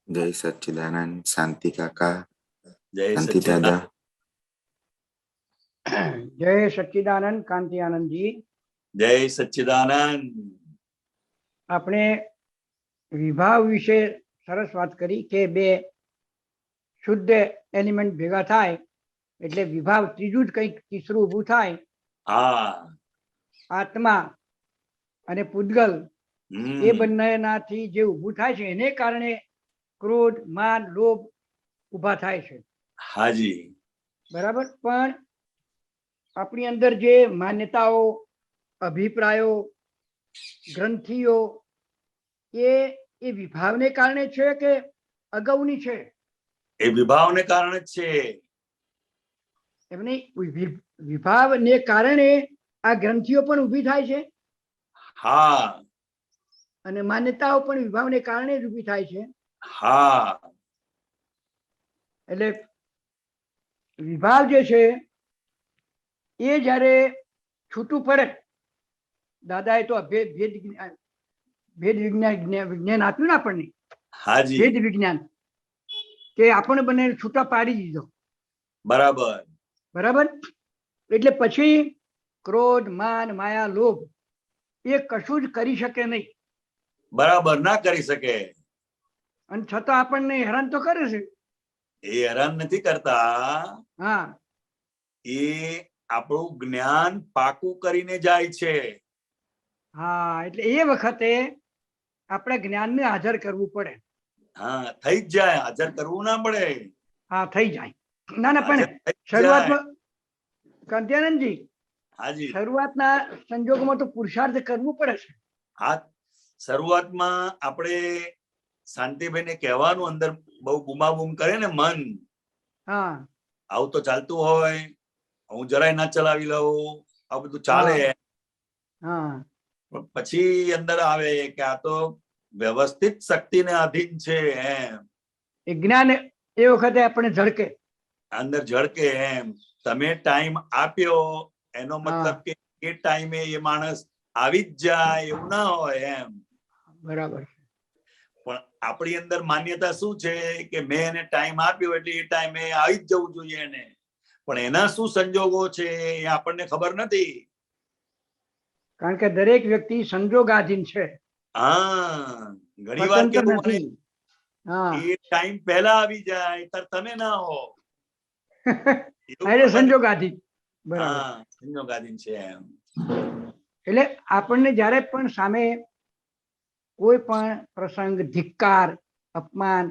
जय सच्चिदानंद. शांति काका. जय शांति दादा. जय सच्चिदानंद. कांति आनंद जी. जय सच्चिदानंद. આપણે વિભાવ વિશે સરસ વાત કરી કે બે શુદ્ધ એલિમેન્ટ ભેગા થાય એટલે વિભાવ ત્રીજું જ કંઈક તીસરું ઊભું થાય. આત્મા અને પૂતગલ એ બંનેનાથી જે ઊભું થાય છે એને કારણે ક્રોધ માન લોભ ઊભા થાય છે. હાજી બરાબર. પણ આપણી અંદર જે માન્યતાઓ અભિપ્રાયો ગ્રંથિઓ એ વિભાવને કારણે છે કે અગાઉની છે? એ વિભાવને કારણે છે. એમની વિભાવને કારણે આ ગ્રંથિઓ પણ ઊભી થાય છે. હા અને માન્યતાઓ પણ વિભાવને કારણે જ ઊભી થાય છે. હા એટલે વિભાવ જે છે એ જ્યારે છૂટું પડે દાદાએ તો ભેદ વિજ્ઞાન આપ્યું ને આપણને, હાજી ભેદ વિજ્ઞાન, કે આપણને બંને છૂટા પાડી દીધો. બરાબર બરાબર. એટલે પછી ક્રોધ, માન, માયા, લોભ એ કશું જ કરી શકે નહીં. બરાબર, ના કરી શકે. અને છતાં આપણને હેરાન તો કરે છે. એ હેરાન નથી કરતા, હા, એ આપણું જ્ઞાન પાકું કરીને જાય છે. હા, એટલે એ વખતે આપણે જ્ઞાનને હાજર કરવું પડે. હા, થઈ જ જાય, હાજર કરવું ના પડે. હા, થઈ જાય. ના ના, પણ હાજર થઈ જ જાય. શરૂઆતમાં કાંત્યાનંદજી, હાજી શરૂઆતના સંજોગોમાં તો પુરુષાર્થ કરવું પડે છે. હા, શરૂઆતમાં આપણે શાંતિભાઈને કહેવાનું, અંદર બહુ બૂમાબૂમ કરે ને મન, હા, આવું તો ચાલતું હોય, હું જરાય ના ચલાવી લઉં, આ બધું ચાલે. હા, પણ પછી અંદર આવે કે આ તો વ્યવસ્થિત શક્તિને અધીન છે એમ. એ જ્ઞાન એ વખતે આપણે ઝળકે, અંદર ઝળકે એમ. તમે ટાઈમ આપ્યો એનો હા. મતલબ કે એ ટાઈમે એ માણસ આવી જ જાય એવું ના હોય એમ. બરાબર. પણ આપણી અંદર માન્યતા શું છે કે મેં એને ટાઈમ આપ્યો એટલે એ ટાઈમે આવી જ જવું જોઈએ એને. પણ એના શું સંજોગો છે એ આપણને ખબર નથી. કારણ કે દરેક વ્યક્તિ સંજોગાધીન છે, હા, ઘણી વાર સ્વતંત્ર કેવું બને, નથી. હા, એ ટાઈમ પહેલા આવી જાય ત્યારે તમે ના હો. એવું એટલે પણ બને. સંજોગાધીન. બરાબર. હા, સંજોગાધીન છે એમ. એટલે આપણને જ્યારે પણ સામે કોઈ પણ પ્રસંગ, ધિક્કાર, અપમાન,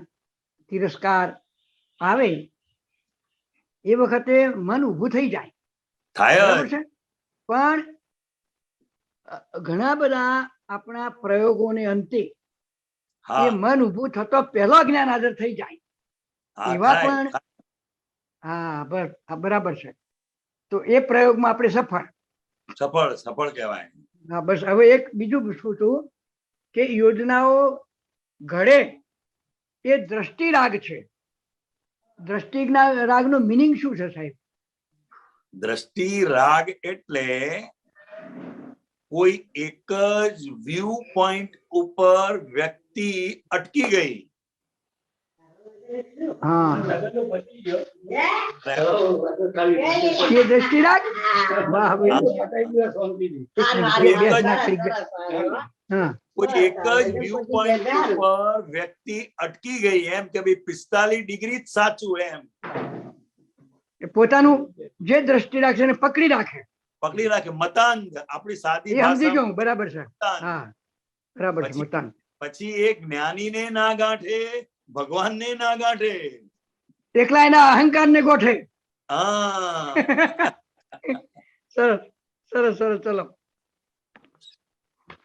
તિરસ્કાર આવે એ વખતે મન ઊભું થઈ જાય. થાય બરાબર જ. છે. પણ ઘણા બધા આપણા પ્રયોગોને અંતે એ હા મન ઊભું થતો પહેલો જ્ઞાન હાજર થઈ જાય. હા, એવા થાય. પણ હા, બરાબર છે. તો એ પ્રયોગમાં આપણે સફળ. સફળ કહેવાય. હા, બસ. હવે એક બીજું પૂછું છું કે યોજનાઓ ઘડે એ દ્રષ્ટિ રાગ છે. દ્રષ્ટિ રાગનો મિનિંગ શું છે સાહેબ? દ્રષ્ટિ રાગ એટલે કોઈ એક જ વ્યૂ પોઈન્ટ ઉપર વ્યક્તિ અટકી ગઈ. હા, એ દ્રષ્ટિ રાગ. વાહ કોઈ એક જ વ્યૂ પોઈન્ટ ઉપર વ્યક્તિ અટકી ગઈ એમ કે ભાઈ 45 ડિગ્રી જ સાચું એમ. પોતાનું જે દ્રષ્ટિ રાખે એને પકડી રાખે, પકડી રાખે. મતાંગ, આપણી સાદી એ સમજી ભાષામાં ગયો. બરાબર છે. મતાંગ. હા, બરાબર છે. મતાન. પછી એ જ્ઞાનીને ના ગાંઠે, ભગવાનને ના ગાંઠે. એકલા એના અહંકાર ને ગોઠે. હા. સરસ સરસ સરસ. ચલો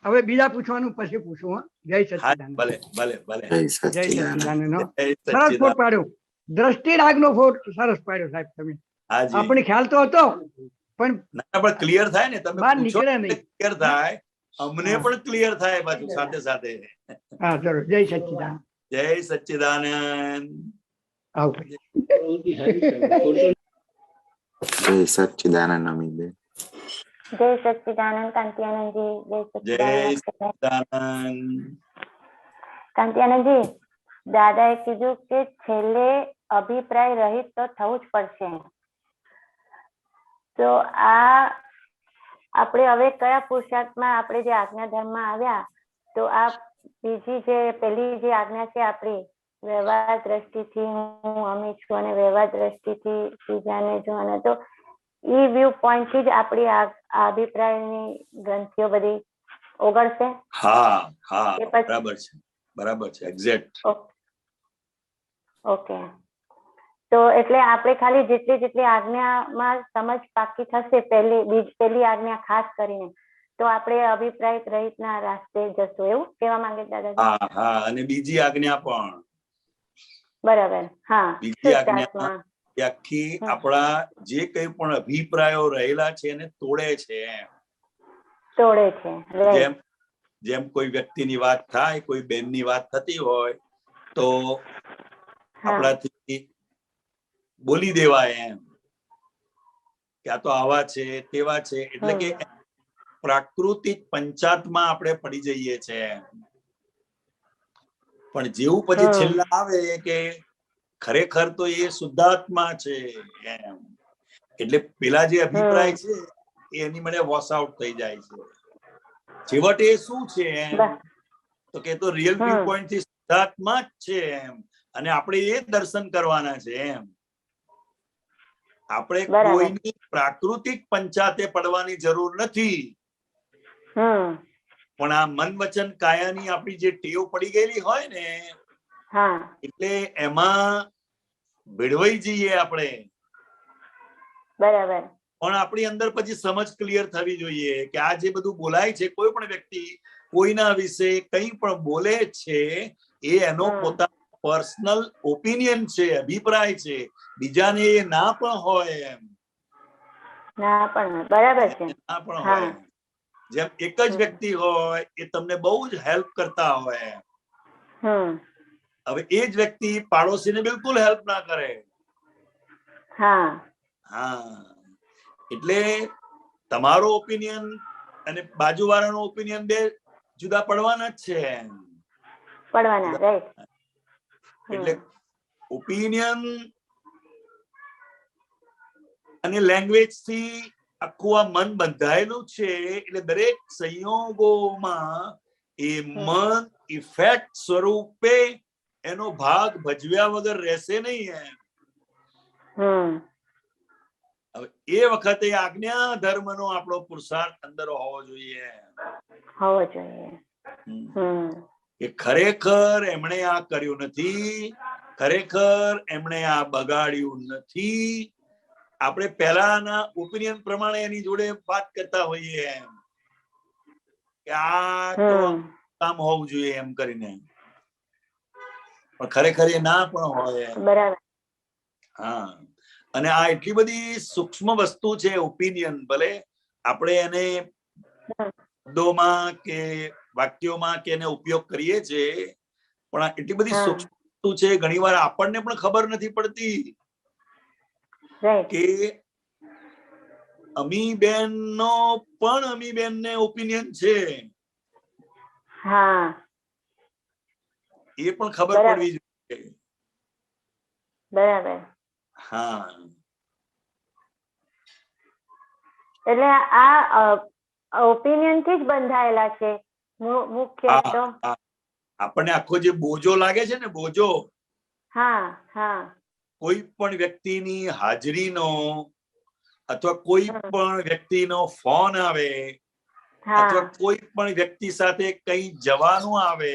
હવે બીજા પૂછવાનું પછી પૂછું. હા, જય હા, સચ્ચિદાનંદ. ભલે ભલે ભલે. જય જય સચ્ચિદાનંદ. સચ્ચિદાનંદ. જય સરસ ફોટ સચ્ચિદાનંદ. પાડ્યો. દ્રષ્ટિ રાગ નો ફોટ સરસ પાડ્યો સાહેબ તમે. હાજી. આપણે ખ્યાલ તો હતો પણ ના, પણ ક્લિયર થાય ને, તમે બહાર પૂછો નીકળે નહીં. ક્લિયર થાય, અમને હા. પણ ક્લિયર થાય પાછું સાથે સાથે. હા, ચલો. જય સચ્ચિદાનંદ. જય સચ્ચિદાનંદ. આવો. જય સચ્ચિદાનંદ અમીબેન. જય સચ્ચિદાનંદ કાંતિયાનંદજી. જય જય સચ્ચિદાનંદ. સચ્ચિદાનંદ. કાંતિયાનંદજી, દાદાએ કીધું કે છેલ્લે અભિપ્રાય રહિત તો થવું જ પડશે. તો આ આપણે હવે કયા પુરુષાર્થમાં આપણે જે આજ્ઞા ધર્મમાં આવ્યા, તો આ બીજી જે પહેલી જે આજ્ઞા છે આપણી, વ્યવહાર દ્રષ્ટિથી હું અમી છું અને વ્યવહાર દ્રષ્ટિથી બીજાને જોવાના, તો એ વ્યૂ પોઈન્ટ થી જ આપણી આ અભિપ્રાયની ગ્રંથિઓ બધી ઓગળશે. હા હા, એ પછી બરાબર છે, બરાબર છે, એક્ઝેક્ટ. ઓકે. તો એટલે આપણે ખાલી જેટલી આજ્ઞામાં સમજ પાકી થશે, પહેલી આજ્ઞા ખાસ કરીને, તો આપણે અભિપ્રાય રહિતના રાસ્તે જશું, એવું કહેવા માંગે દાદાજી? હા હા, અને બીજી આજ્ઞા પણ. બરાબર. હા, બીજી આજ્ઞા આખી આપણા જે કઈ પણ અભિપ્રાયો રહેલા છે એને તોડે છે એમ. તોડે છે. જેમ કોઈ વ્યક્તિની વાત થાય, કોઈ બેનની વાત થતી હોય તો આપણાથી બોલી દેવાય એમ કે આ તો આવા છે તેવા છે, એટલે કે પ્રાકૃતિક પંચાતમાં આપણે પડી જઈએ છીએ. પણ જેવું પછી છેલ્લા આવે કે ખરેખર તો એ શુદ્ધાત્મા છે એમ, એટલે પેલા જે અભિપ્રાય છે એની મને વોશ આઉટ થઈ જાય છે. છેવટે શું છે એમ તો કે તો રિયલ વ્યૂ પોઈન્ટ થી શુદ્ધાત્મા જ છે એમ, અને આપણે એ દર્શન કરવાના છે એમ. આપણે કોઈની પ્રાકૃતિક પંચાતે પડવાની જરૂર નથી, પણ આ મન વચન કાયાની આપણી જે ટેવ પડી ગયેલી હોય ને એટલે એમાં ભેળવાઈ જઈએ આપણે. બરાબર. પણ આપણી અંદર પછી સમજ ક્લિયર થવી જોઈએ કે આ જે બધું બોલાય છે, કોઈ પણ વ્યક્તિ કોઈના વિશે કંઈ પણ બોલે છે એ એનો પોતાનો પર્સનલ ઓપિનિયન છે, અભિપ્રાય છે, બીજાને એ ના પણ હોય એમ. ના પણ બરાબર છે. ના પણ હોય. જેમ એક જ વ્યક્તિ હોય એ તમને બહુ જ હેલ્પ કરતા હોય, હવે એ જ વ્યક્તિ પાડોશીને બિલકુલ હેલ્પ ના કરે. એટલે તમારો ઓપિનિયન અને બાજુવાળાનો ઓપિનિયન બે જુદા પડવાના જ છે. એટલે ઓપિનિયન અને લેંગ્વેજ થી આખું આ મન બંધાયેલું છે, એટલે દરેક સંયોગોમાં એ મન ઇફેક્ટ સ્વરૂપે એનો ભાગ ભજવ્યા વગર રહેશે નહીં એમ. હવે એ વખતે આજ્ઞા ધર્મનો આપણો પુરુષાર્થ અંદર હોવો જોઈએ કે ખરેખર એમણે આ કર્યું નથી, ખરેખર એમણે આ બગાડ્યું નથી. આપણે પહેલાના ઓપિનિયન પ્રમાણે એની જોડે વાત કરતા હોઈએ એમ કે આ તો કામ હોવું જોઈએ એમ કરીને, પણ ખરેખર એ ના પણ હોય. બરાબર. અને આ એટલી બધી સૂક્ષ્મ વસ્તુ છે ઓપિનિયન, ભલે આપણે એને શબ્દોમાં કે વાક્યોમાં કે એને ઉપયોગ કરીએ છીએ, પણ એટલી બધી સૂક્ષ્મ વસ્તુ છે ઘણી વાર આપણને પણ ખબર નથી પડતી કે અમીબેન નો પણ અમીબેન ને ઓપિનિયન છે, એ પણ ખબર પડવી જોઈએ. બરાબર. એટલે આ ઓપિનિયન થી જ બંધાયેલા છે મુખ્ય તો. આપણને આખો જે બોજો લાગે છે ને, બોજો કોઈ પણ વ્યક્તિની હાજરીનો અથવા કોઈ પણ વ્યક્તિનો ફોન આવે અથવા કોઈ પણ વ્યક્તિ સાથે કઈ જવાનું આવે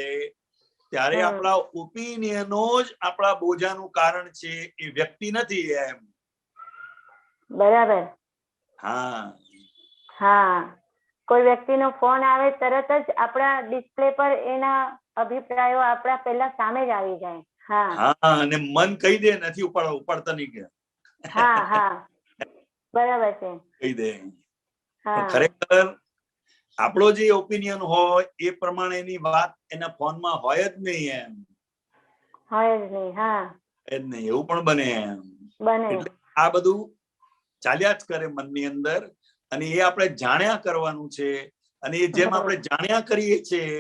ત્યારે આપણા ઓપિનિયનો જ આપણા બોજાનું કારણ છે, એ વ્યક્તિ નથી એમ. બરાબર. કોઈ વ્યક્તિનો ફોન આવે તરત જ આપણા ડિસ્પ્લે પર એના અભિપ્રાયો આપણા પહેલા સામે જ આવી જાય. અને મન કહી દે નથી ઉપાડતા નહીં કે. બરાબર છે. કહી દે. ખરેખર આપણો જે ઓપિનિયન હોય એ પ્રમાણેની વાત એના ફોનમાં હોય જ નહીં એમ. હોય જ નહીં. એવું પણ બને એમ. એટલે આ બધું ચાલ્યા જ કરે મનની અંદર, અને એ આપણે જાણ્યા કરવાનું છે. અને એ જેમ આપણે જાણ્યા કરીએ છીએ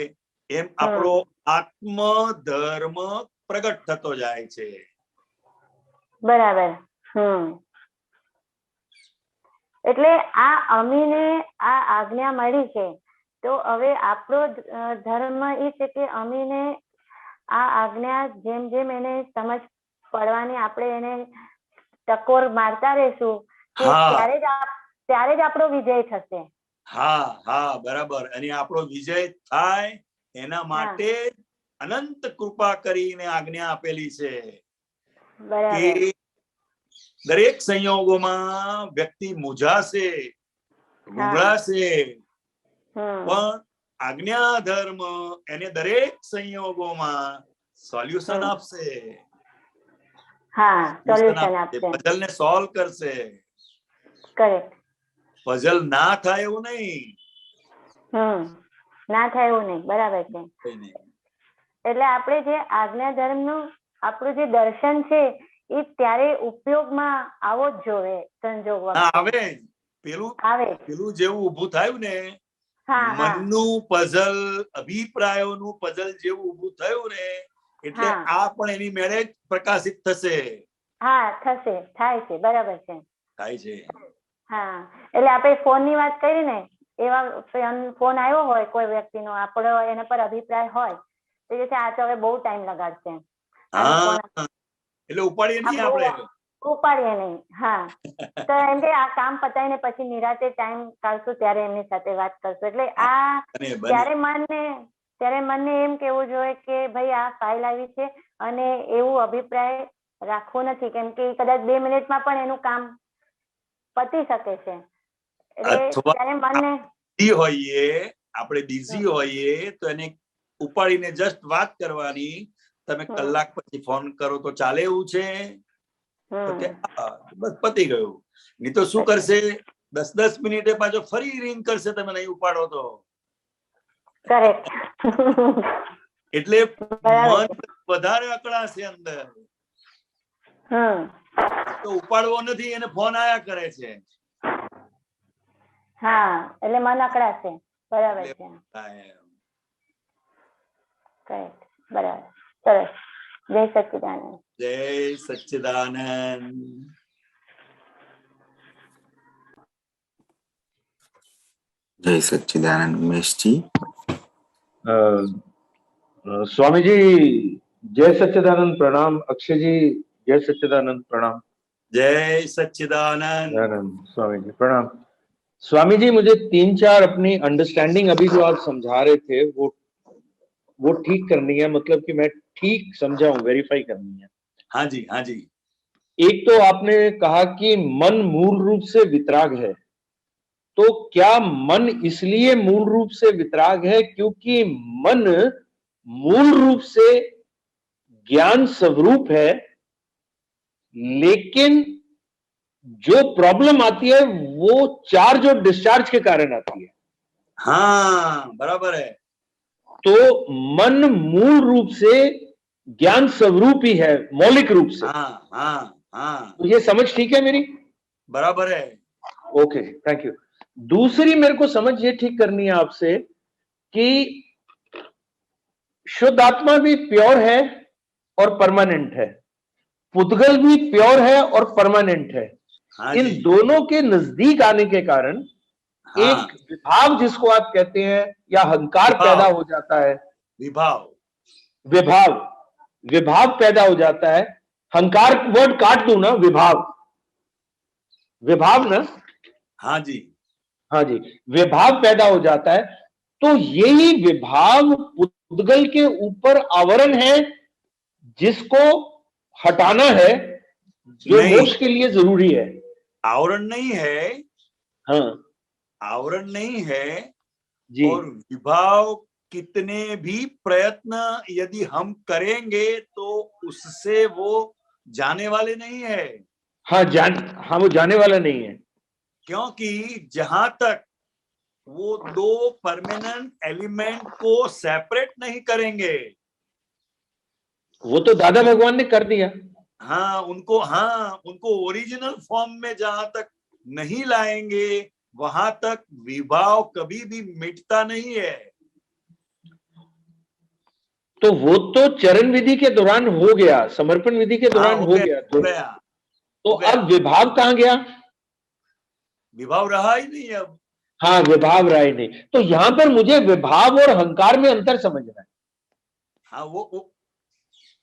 એમ આપણો આત્મ ધર્મ પ્રગટ થતો જાય છે. બરાબર. એટલે આ અમીને આ આજ્ઞા મળી છે, તો હવે આપણો ધર્મ એ છે કે અમીને આ આજ્ઞા જેમ જેમ એને સમજ પડવાની આપણે એને ટકોર મારતા રહેશું કે ત્યારે જ આપણો વિજય થશે. બરાબર. અને આપણો વિજય થાય એના માટે અનંત કૃપા કરીને આજ્ઞા આપેલી છે કે દરેક સંયોગોમાં વ્યક્તિ મૂંઝાશે, ગુંગળાશે, પણ આજ્ઞા ધર્મ એને દરેક સંયોગોમાં સોલ્યુશન આપશે, પઝલ ને સોલ્વ કરશે. પઝલ ના થાય એવું નહીં. બરાબર છે. એટલે આપણે જે આજ્ઞા ધર્મ નું આપણું જે દર્શન છે એ ત્યારે ઉપયોગમાં આવો જ જોવે સંજોગોમાં. પેલું જેવું ઉભું થયું ને હા હા મનનું પઝલ, અભિપ્રાયોનું પઝલ જેવું ઊભું થયું ને એટલે હા. આ પણ એની મેળે જ પ્રકાશિત થશે. હા થશે, થાય છે, બરાબર છે. થાય છે. હા એટલે આપણે ફોન ની વાત કરી ને, એવા ફોન આવ્યો હોય કોઈ વ્યક્તિનો, આપણો એના પર અભિપ્રાય હોય તો એ છે આ તો હવે બહુ ટાઈમ લગાડશે, આનો હા ફોન એટલે ઉપાડીએ નહીં આ બહુ આપણે. ઉપાડીએ નહીં. હા તો એમ કે આ કામ પતાવીને પછી નિરાતે ટાઈમ કાઢશું ત્યારે એમની સાથે વાત કરશું. એટલે આ બને બને. ત્યારે મનને એમ કેવું જોઈએ કે ભાઈ આ ફાઇલ આવી છે અને એવું અભિપ્રાય રાખવો નથી, કેમ કે કદાચ 2 મિનિટમાં પણ એનું કામ પતી શકે છે. એટલે અથવા ત્યારે મનને બિઝી હોઈએ, આપણે બિઝી હોઈએ તો એને ઉપાડીને જસ્ટ વાત કરવાની. તમે કલાક પછી ફોન કરો તો ચાલે એવું છે? તો કે બસ પતી ગયું. નહીં તો શું કરશે, 10 મિનિટે પાછો ફરી રિંગ કરશે, તમે નહીં ઉપાડો તો. કરેક્ટ. એટલે મન વધારે અકળાશે અંદર. તો ઉપાડવો નથી, એને ફોન આયા કરે છે. હા એટલે મન અકળાશે. બરાબર છે. કરેક્ટ, બરાબર, સરસ. જય સચ્ચિદાનંદ. જય સચ્ચિદાનંદ. જય સચ્ચિદાનંદ. ઉમેશજી. स्वामी जी जय सच्चिदानंद प्रणाम. अक्षय जी जय सच्चिदानंद प्रणाम. जय सच्चिदानंद. स्वामी जी प्रणाम. स्वामी जी मुझे 3-4 अपनी अंडरस्टैंडिंग अभी जो आप समझा रहे थे वो ठीक करनी है, मतलब कि मैं ठीक समझा हूँ, वेरीफाई करनी है. हाँ जी, हाँ जी. एक तो आपने कहा कि मन मूल रूप से वितराग है, तो क्या मन इसलिए मूल रूप से वितराग है क्योंकि मन मूल रूप से ज्ञान स्वरूप है, लेकिन जो प्रॉब्लम आती है वो चार्ज और डिस्चार्ज के कारण आती है? हाँ बराबर है. तो मन मूल रूप से ज्ञान स्वरूप ही है, मौलिक रूप से. हाँ हाँ हाँ. तो ये समझ ठीक है मेरी? बराबर है. Okay, thank you. दूसरी मेरे को समझ ये ठीक करनी है आपसे कि शुद्ध आत्मा भी प्योर है और परमानेंट है, पुद्गल भी प्योर है और परमानेंट है. हाँ इन जी. दोनों के नजदीक आने के कारण एक विभाव जिसको आप कहते हैं या अहंकार पैदा हो जाता है. विभाव पैदा हो जाता है. अहंकार वर्ड काट दूं ना, विभाव ना. हाँ जी, हाँ जी, विभाव पैदा हो जाता है. तो यही विभाव पुद्गल के ऊपर आवरण है जिसको हटाना है, जो मोक्ष के लिए जरूरी है. आवरण नहीं है. हाँ आवरण नहीं है जी. और विभाव कितने भी प्रयत्न यदि हम करेंगे तो उससे वो जाने वाले नहीं है. हाँ वो जाने वाला नहीं है, क्योंकि जहां तक वो 2 परमानेंट एलिमेंट को सेपरेट नहीं करेंगे. वो तो दादा भगवान ने कर दिया. हाँ उनको ओरिजिनल फॉर्म में जहां तक नहीं लाएंगे वहां तक विभाव कभी भी मिटता नहीं है. तो वो तो चरण विधि के दौरान हो गया, समर्पण विधि के दौरान हो गया. तो अब विभाव कहाँ गया? विभाव रहा ही नहीं अब. हाँ विभाव रहा ही नहीं. तो यहां पर मुझे विभाव और अहंकार में अंतर समझना है. हाँ वो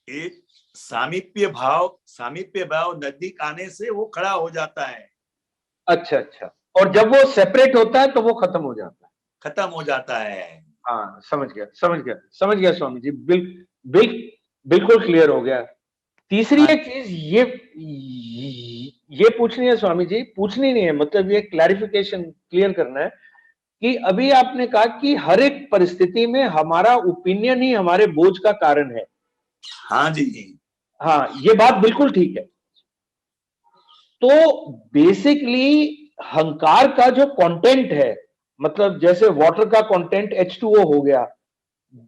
एक सामीप्य भाव नजदीक आने से वो खड़ा हो जाता है. अच्छा, और जब वो सेपरेट होता है तो वो खत्म हो जाता है. हाँ समझ गया स्वामी जी. बिल्कुल क्लियर हो गया. तीसरी एक चीज ये पूछनी है स्वामी जी, पूछनी नहीं है, मतलब ये क्लैरिफिकेशन क्लियर करना है कि अभी आपने कहा कि हर एक परिस्थिति में हमारा ओपिनियन ही हमारे बोझ का कारण है. हाँ जी. हाँ ये बात बिल्कुल ठीक है. तो बेसिकली अहंकार का जो कंटेंट है, मतलब जैसे वाटर का कंटेंट H2O हो गया,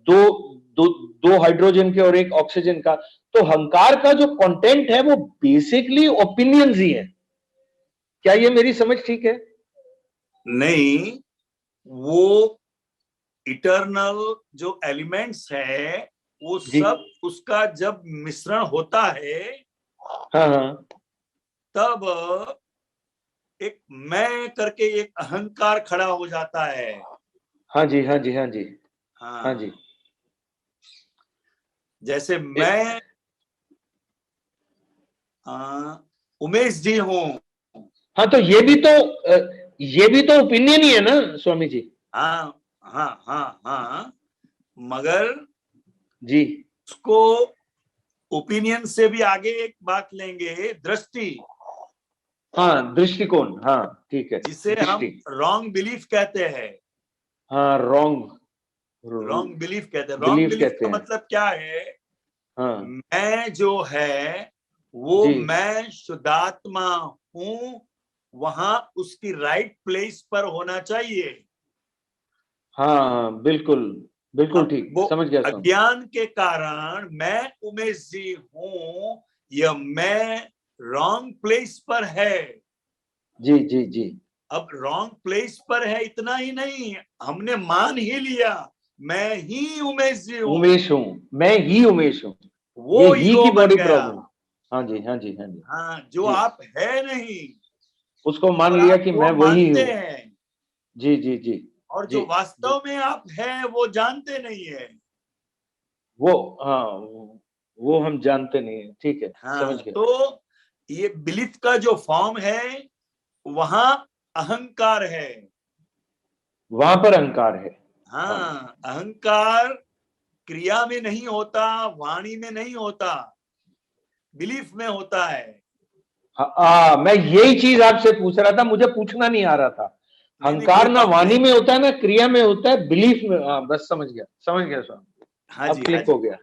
दो हाइड्रोजन के और एक ऑक्सीजन का, तो अहंकार का जो कंटेंट है वो बेसिकली ओपिनियंस ही है. क्या ये मेरी समझ ठीक है? नहीं, वो इटर्नल जो एलिमेंट्स है वो जी। सब उसका जब मिश्रण होता है हाँ हाँ तब एक मैं करके एक अहंकार खड़ा हो जाता है। हाँ जी हाँ जी हाँ जी हाँ, हाँ जी। जैसे मैं उमेश जी हूँ। हाँ तो ये भी तो ओपिनियन ही है ना स्वामी जी। हाँ हाँ हाँ हाँ, मगर जी उसको ओपिनियन से भी आगे एक बात लेंगे, दृष्टि, हाँ दृष्टिकोण, हाँ ठीक है, जिसे हम दृष्टि, रॉन्ग बिलीफ कहते हैं। हाँ रॉन्ग बिलीफ कहते हैं। रॉन्ग बिलीफ बिलीफ कहते का हैं। मतलब क्या है? हाँ मैं जो है वो जी मैं शुद्धात्मा हूँ, वहां उसकी राइट प्लेस पर होना चाहिए। हाँ बिल्कुल बिल्कुल अब ठीक, वो समझ गया स्वामी। अज्ञान के कारण मैं उमेश जी हूँ, यह मैं रॉन्ग प्लेस पर है। जी जी जी अब रॉन्ग प्लेस पर है इतना ही नहीं, हमने मान ही लिया मैं ही उमेश जी हूँ, उमेश हूँ, मैं ही उमेश हूँ, ये वो ही ईगो की बन बड़ी गया। प्रॉब्लम। हाँ जी हाँ जी हाँ जी हाँ, जो जी। आप है नहीं उसको मान और लिया आप कि वो मैं वही मानते हूँ। हैं, जी जी जी और जी जो वास्तव में आप है वो जानते नहीं है। वो, हाँ वो हम जानते नहीं है, ठीक है, समझ हाँ, गया। तो ये बिलीफ का जो फॉर्म है वहां अहंकार है। वहां पर अहंकार है। हाँ, अहंकार क्रिया में नहीं होता, वाणी में नहीं होता, बिलीफ में होता है। मैं यही चीज आपसे पूछ रहा था, मुझे पूछना नहीं आ रहा था। नहीं, अहंकार कोई ना बात वाणी नहीं। में होता है ना क्रिया में होता है, बिलीफ में। हाँ बस समझ गया स्वामी, हाँ अब जी, हाँ क्लिक जी। हो गया।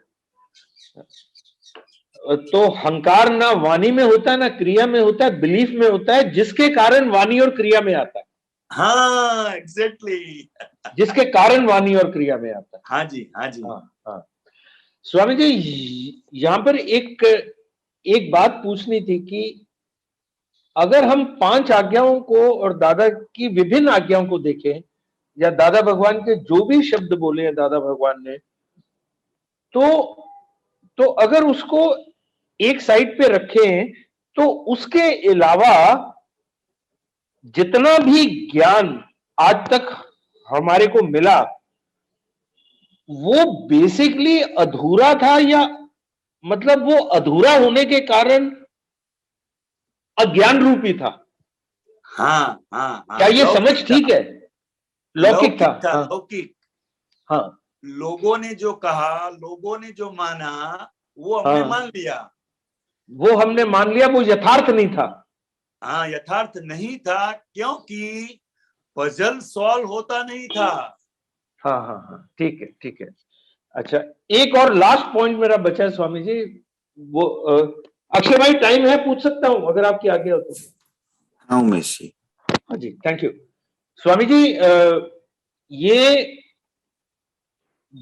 तो अहंकार ना वाणी में होता है ना क्रिया में होता है, बिलीफ में होता है, जिसके कारण वाणी और क्रिया में आता है। हाँ, एग्जैक्टली। जिसके कारण वाणी और क्रिया में आता है। हाँ जी, हाँ जी। हाँ हाँ स्वामी जी, यहां पर एक बात पूछनी थी कि अगर हम 5 आज्ञाओं को और दादा की विभिन्न आज्ञाओं को देखें, या दादा भगवान के जो भी शब्द बोले हैं दादा भगवान ने, तो अगर उसको एक साइड पे रखें, तो उसके अलावा जितना भी ज्ञान आज तक हमारे को मिला वो बेसिकली अधूरा था, या मतलब वो अधूरा होने के कारण अज्ञान रूपी था। हाँ हाँ हाँ, क्या ये समझ लौकिक था। ठीक है? लौकिक था, हाँ लौकिक। हाँ लोगों ने जो कहा, लोगों ने जो माना, वो हमने हाँ, मान लिया। वो हमने मान लिया, वो यथार्थ नहीं था। हाँ, यथार्थ नहीं था, क्योंकि पजल सॉल्व होता नहीं था। हाँ हाँ हाँ ठीक है ठीक है। अच्छा, एक और लास्ट पॉइंट मेरा बचा है स्वामी जी, वो अक्षय भाई टाइम है, पूछ सकता हूं अगर आपकी आज्ञा हो तो? हाँ उमेश जी। हाँ जी, थैंक यू स्वामी जी। ये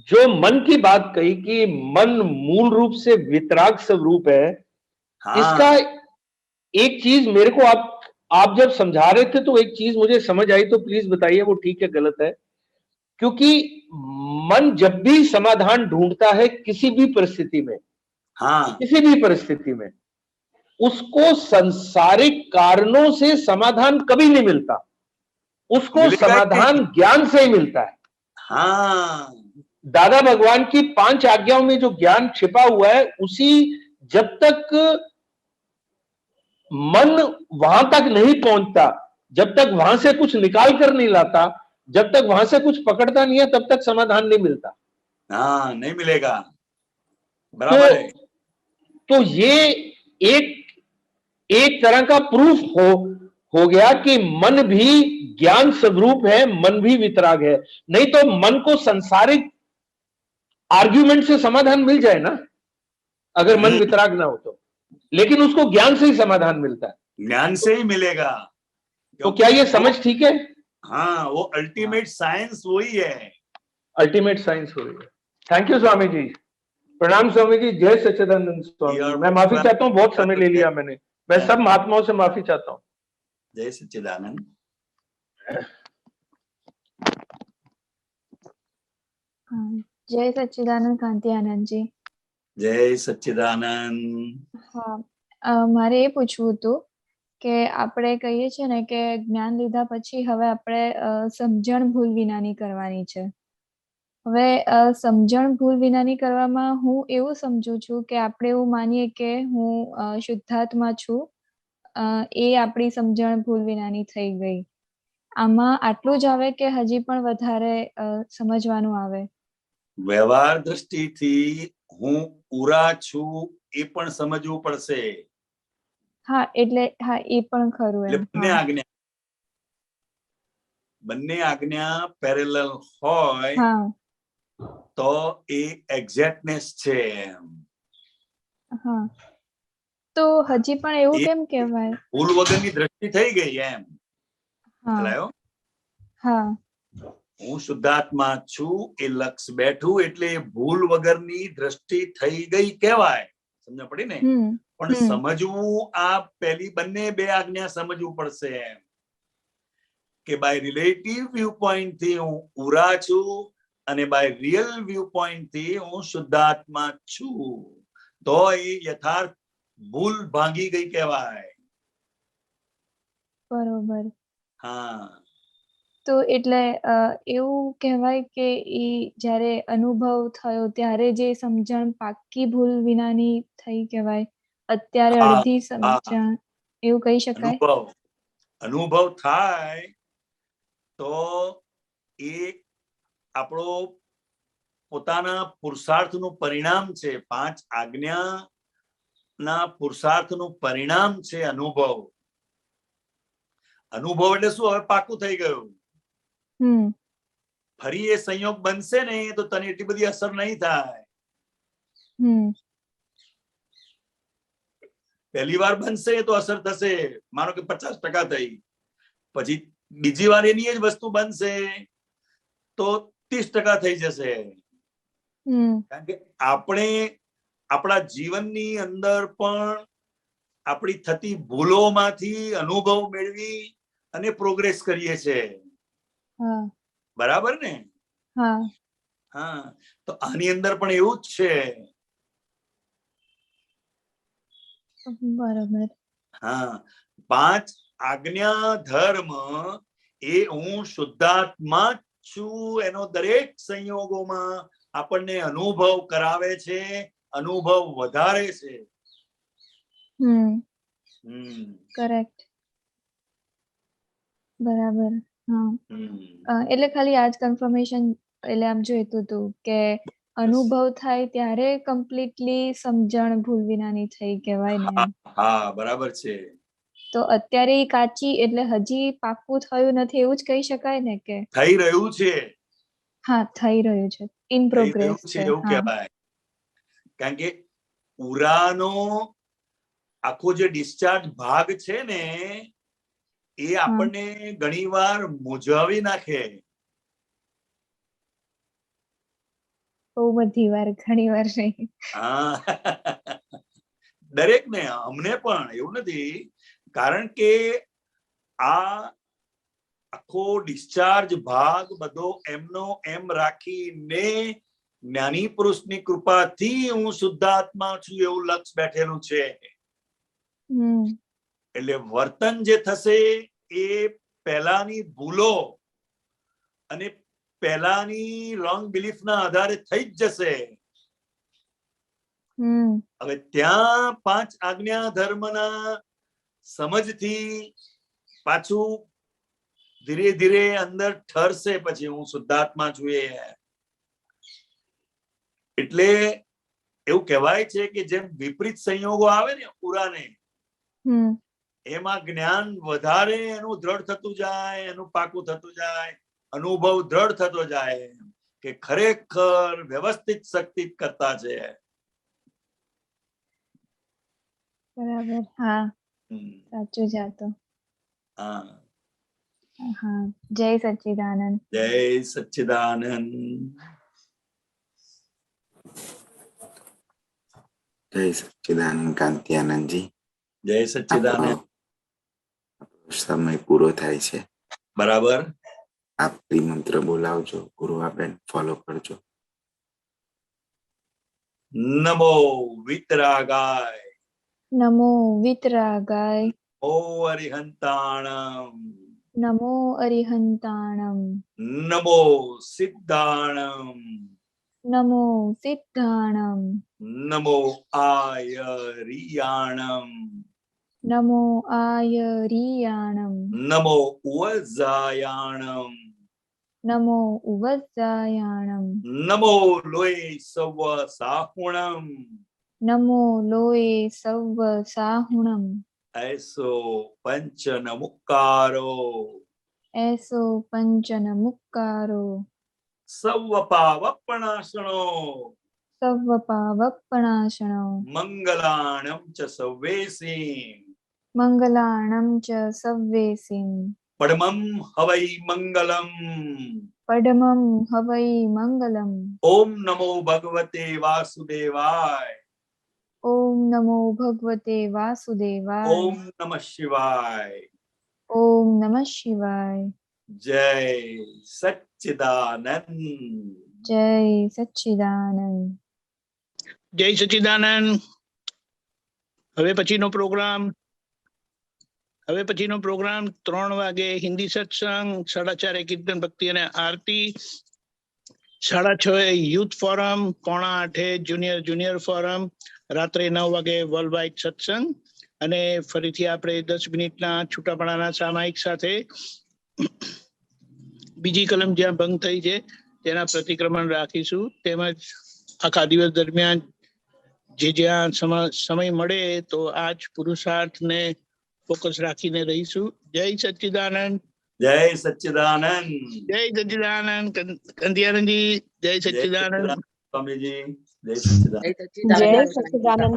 जो मन की बात कही कि मन मूल रूप से वितराग स्वरूप है, इसका हाँ, एक चीज मेरे को आप जब समझा रहे थे तो एक चीज मुझे समझ आई, तो प्लीज बताइए वो ठीक है गलत है। क्योंकि मन जब भी समाधान ढूंढता है किसी भी परिस्थिति में, हाँ, किसी भी परिस्थिति में, उसको सांसारिक कारणों से समाधान कभी नहीं मिलता, उसको मिलेगा ही नहीं। समाधान ज्ञान से ही मिलता है। हाँ, दादा भगवान की 5 आज्ञाओं में जो ज्ञान छिपा हुआ है, उसी जब तक मन वहां तक नहीं पहुंचता, जब तक वहां से कुछ निकाल कर नहीं लाता, जब तक वहां से कुछ पकड़ता नहीं है, तब तक समाधान नहीं मिलता। हाँ, नहीं मिलेगा, तो बराबर है। तो ये एक तरह का प्रूफ हो गया कि मन भी ज्ञान स्वरूप है, मन भी वितराग है। नहीं तो मन को संसारिक आर्ग्यूमेंट से समाधान मिल जाए ना, अगर मन वितराग ना हो तो, लेकिन उसको ज्ञान से ही समाधान मिलता है। ज्ञान से ही मिलेगा। तो क्या ये समझ ठीक है? हाँ, वो अल्टीमेट साइंस वही है। अल्टीमेट साइंस हो रही है। थैंक यू स्वामी जी, प्रणाम स्वामी जी, जय सच्चिदानंद स्वामी जी। मैं माफी चाहता हूँ, बहुत समय ले लिया मैंने, मैं सब महात्माओं से माफी चाहता हूँ। जय सच्चिदानंद। જય સચ્ચિદાનંદ કાંતિ આનંદજી. જય સચ્ચિદાનંદ. હા, મારે એ પૂછવું હતું કે આપણે કહીએ છીએ ને કે જ્ઞાન લીધા પછી હવે આપણે સમજણ ભૂલ વિનાની કરવાની છે. હવે સમજણ ભૂલ વિનાની કરવામાં હું એવું સમજુ છું કે આપણે એવું માનીએ કે હું શુદ્ધાત્મા છું, એ આપણી સમજણ ભૂલ વિનાની થઈ ગઈ. આમાં આટલું જ આવે કે હજી પણ વધારે સમજવાનું આવે? વ્યવહાર દ્રષ્ટિથી હું પૂરા છું એ પણ સમજવું પડશે. હા, એટલે હા, એ પણ ખરું. એટલે બંને આજ્ઞા પેરેલલ હોય તો એ એક્ઝેક્ટનેસ છે. હા, તો હજી પણ એવું કેમ કહેવાય? ભૂલ વગરની દ્રષ્ટિ થઈ ગઈ એમ. હા, હું શુદ્ધાત્મા છું એ લક્ષ બેઠું એટલે ભૂલ વગરની દ્રષ્ટિ થઈ ગઈ કહેવાય. સમજ પડી ને? પણ સમજવું આ પહેલી બંને બે આજ્ઞા સમજવું પડશે એમ કે બાય રિલેટિવ વ્યૂ પોઈન્ટ થી હું પૂરા છું અને બાય રિયલ વ્યૂ પોઈન્ટ થી હું શુદ્ધાત્મા છું, તો એ યથાર્થ ભૂલ ભાંગી ગઈ કહેવાય. બરોબર. હા, તો એટલે એવું કહેવાય કે એ જ્યારે અનુભવ થયો ત્યારે જે સમજણ પાકી ભૂલ વિનાની થઈ કહેવાય, અત્યારે અડધી સમજણ, એવું કહી શકાય? અનુભવ થાય તો એ આપણો પોતાના પુરુષાર્થનું પરિણામ છે. 5 આજ્ઞાના પુરુષાર્થનું પરિણામ છે અનુભવ. અનુભવ એટલે શું? હવે પાકું થઈ ગયું. ફરી એ સંયોગ બનશે ને તો તને એટલી બધી અસર નહીં થાય. પહેલી વાર બનશે તો અસર થશે, માનો કે 50% થઈ, પછી બીજી વાર એની જ વસ્તુ બનશે તો 30% થઈ જશે. કારણ કે આપણે આપણા જીવનની અંદર પણ આપણી થતી ભૂલોમાંથી અનુભવ મેળવી અને પ્રોગ્રેસ કરીએ છીએ. બરાબર ને? હા, તો આની અંદર પણ એવું જ છે. બરાબર. હા, 5 આજ્ઞા ધર્મ એ હું શુદ્ધાત્મા છું એનો દરેક સંયોગોમાં આપણને અનુભવ કરાવે છે, અનુભવ વધારે છે. કરેક્ટ. બરાબર. હા, એટલે ખાલી આજ કન્ફર્મેશન, એટલે આમ જોઈતું હતું કે અનુભવ થાય ત્યારે કમ્પ્લીટલી સમજણ ભૂલ વિનાની થઈ કહેવાય ને? હા, બરાબર છે. તો અત્યારે કાચી, એટલે હજી પાકું થયું નથી એવું જ કહી શકાય ને? કે થઈ રહ્યું છે. હા, થઈ રહ્યું છે, ઇન પ્રોગ્રેસ છે એવું કહેવાય. કારણ કે પૂરાનો આખો જે ડિસ્ચાર્જ ભાગ છે ને એ આપણને ઘણીવાર મૂંઝાવી નાખે. બહુ બધી વાર, ઘણી વાર નહીં. હા, દરેક ને, અમને પણ એવું નથી. કારણ કે આ આખો ડિસ્ચાર્જ ભાગ બધો એમનો એમ રાખીને જ્ઞાની પુરુષની કૃપાથી હું શુદ્ધાત્મા છું એવું લક્ષ બેઠેલું છે. એટલે વર્તન જે થશે એ પહેલાની ભૂલો અને પહેલાની રોંગ બિલીફ ના આધારે થઈ જ જશે. હવે ત્યાં 5 આજ્ઞા ધર્મના સમજથી પાછું ધીરે ધીરે અંદર ઠરશે. પછી હું શુદ્ધાત્મા છું એટલે એવું કહેવાય છે કે જેમ વિપરીત સંયોગો આવે ને પુરાને, એમાં જ્ઞાન વધારે એનું દ્રઢ થતું જાય, એનું પાકું થતું જાય, અનુભવ દ્રઢ થતો જાય કે ખરેખર વ્યવસ્થિત શક્તિ કરતા છે. બરાબર. હા, સાચું છે આ તો. હા, હા, જય સચ્ચિદાનંદ. જય સચ્ચિદાનંદ. જય સચ્ચિદાનંદ કાંતિ આનંદજી. જય સચ્ચિદાનંદ. સમય પૂરો થાય છે. બરાબર. આપ મંત્ર બોલાવજો, ગુરુઆબેન ફોલો કરજો. नमो वितरागाय नमो वितरागाय ओ अरिहंताणम नमो अरिहंताणम नमो सिद्धाणम नमो सिद्धाणम नमो आयरियाणम नमो आयरियाणम नमो उवजायाणम नमो उवज्जायाणम नमो लोये सव साहुणम नमो लोये सव्व साहुणम ऐसो पंचन मुक्कारो ऐसो पंचन मुक्कारो सव पावपणासनो सव्व पावपणाशनो मंगलाणं च सव्वेसी मंगलाणं च सव्वेसिं पद्मं हवै मंगलम पद्मं हवै मंगलम् ओम नमो भगवते वासुदेवाय ओम नमो भगवते वासुदेवाय ओम नमः शिवाय ओम नमः शिवाय जय सच्चिदानंद जय सच्चिदानंद જય સચ્ચિદાનંદ. હવે પછીનો પ્રોગ્રામ 3 વાગે હિન્દી સત્સંગ, 4:30 કીર્તન ભક્તિ અને આરતી, 6:30 યુથ ફોરમ, 7:45 જુનિયર ફોરમ, રાત્રે 9 વાગે વર્લ્ડ વાઇડ સત્સંગ અને ફરીથી આપણે 10 મિનિટના છૂટાપણાના સામાયિક સાથે બીજી કલમ જ્યાં ભંગ થઈ છે તેના પ્રતિક્રમણ રાખીશું. તેમજ આખા દિવસ દરમિયાન જે જ્યાં સમય મળે તો આજ પુરુષાર્થ ને ફોકસ રાખીને રહીશું. જય સચ્ચિદાનંદ. जय सच्चिदानंद. જય સચ્ચિદાનંદ. કંદિયાનંદજી જય સચ્ચિદાનંદ. स्वामी जी जय सच्चिदानंद. જય સચ્ચિદાનંદ.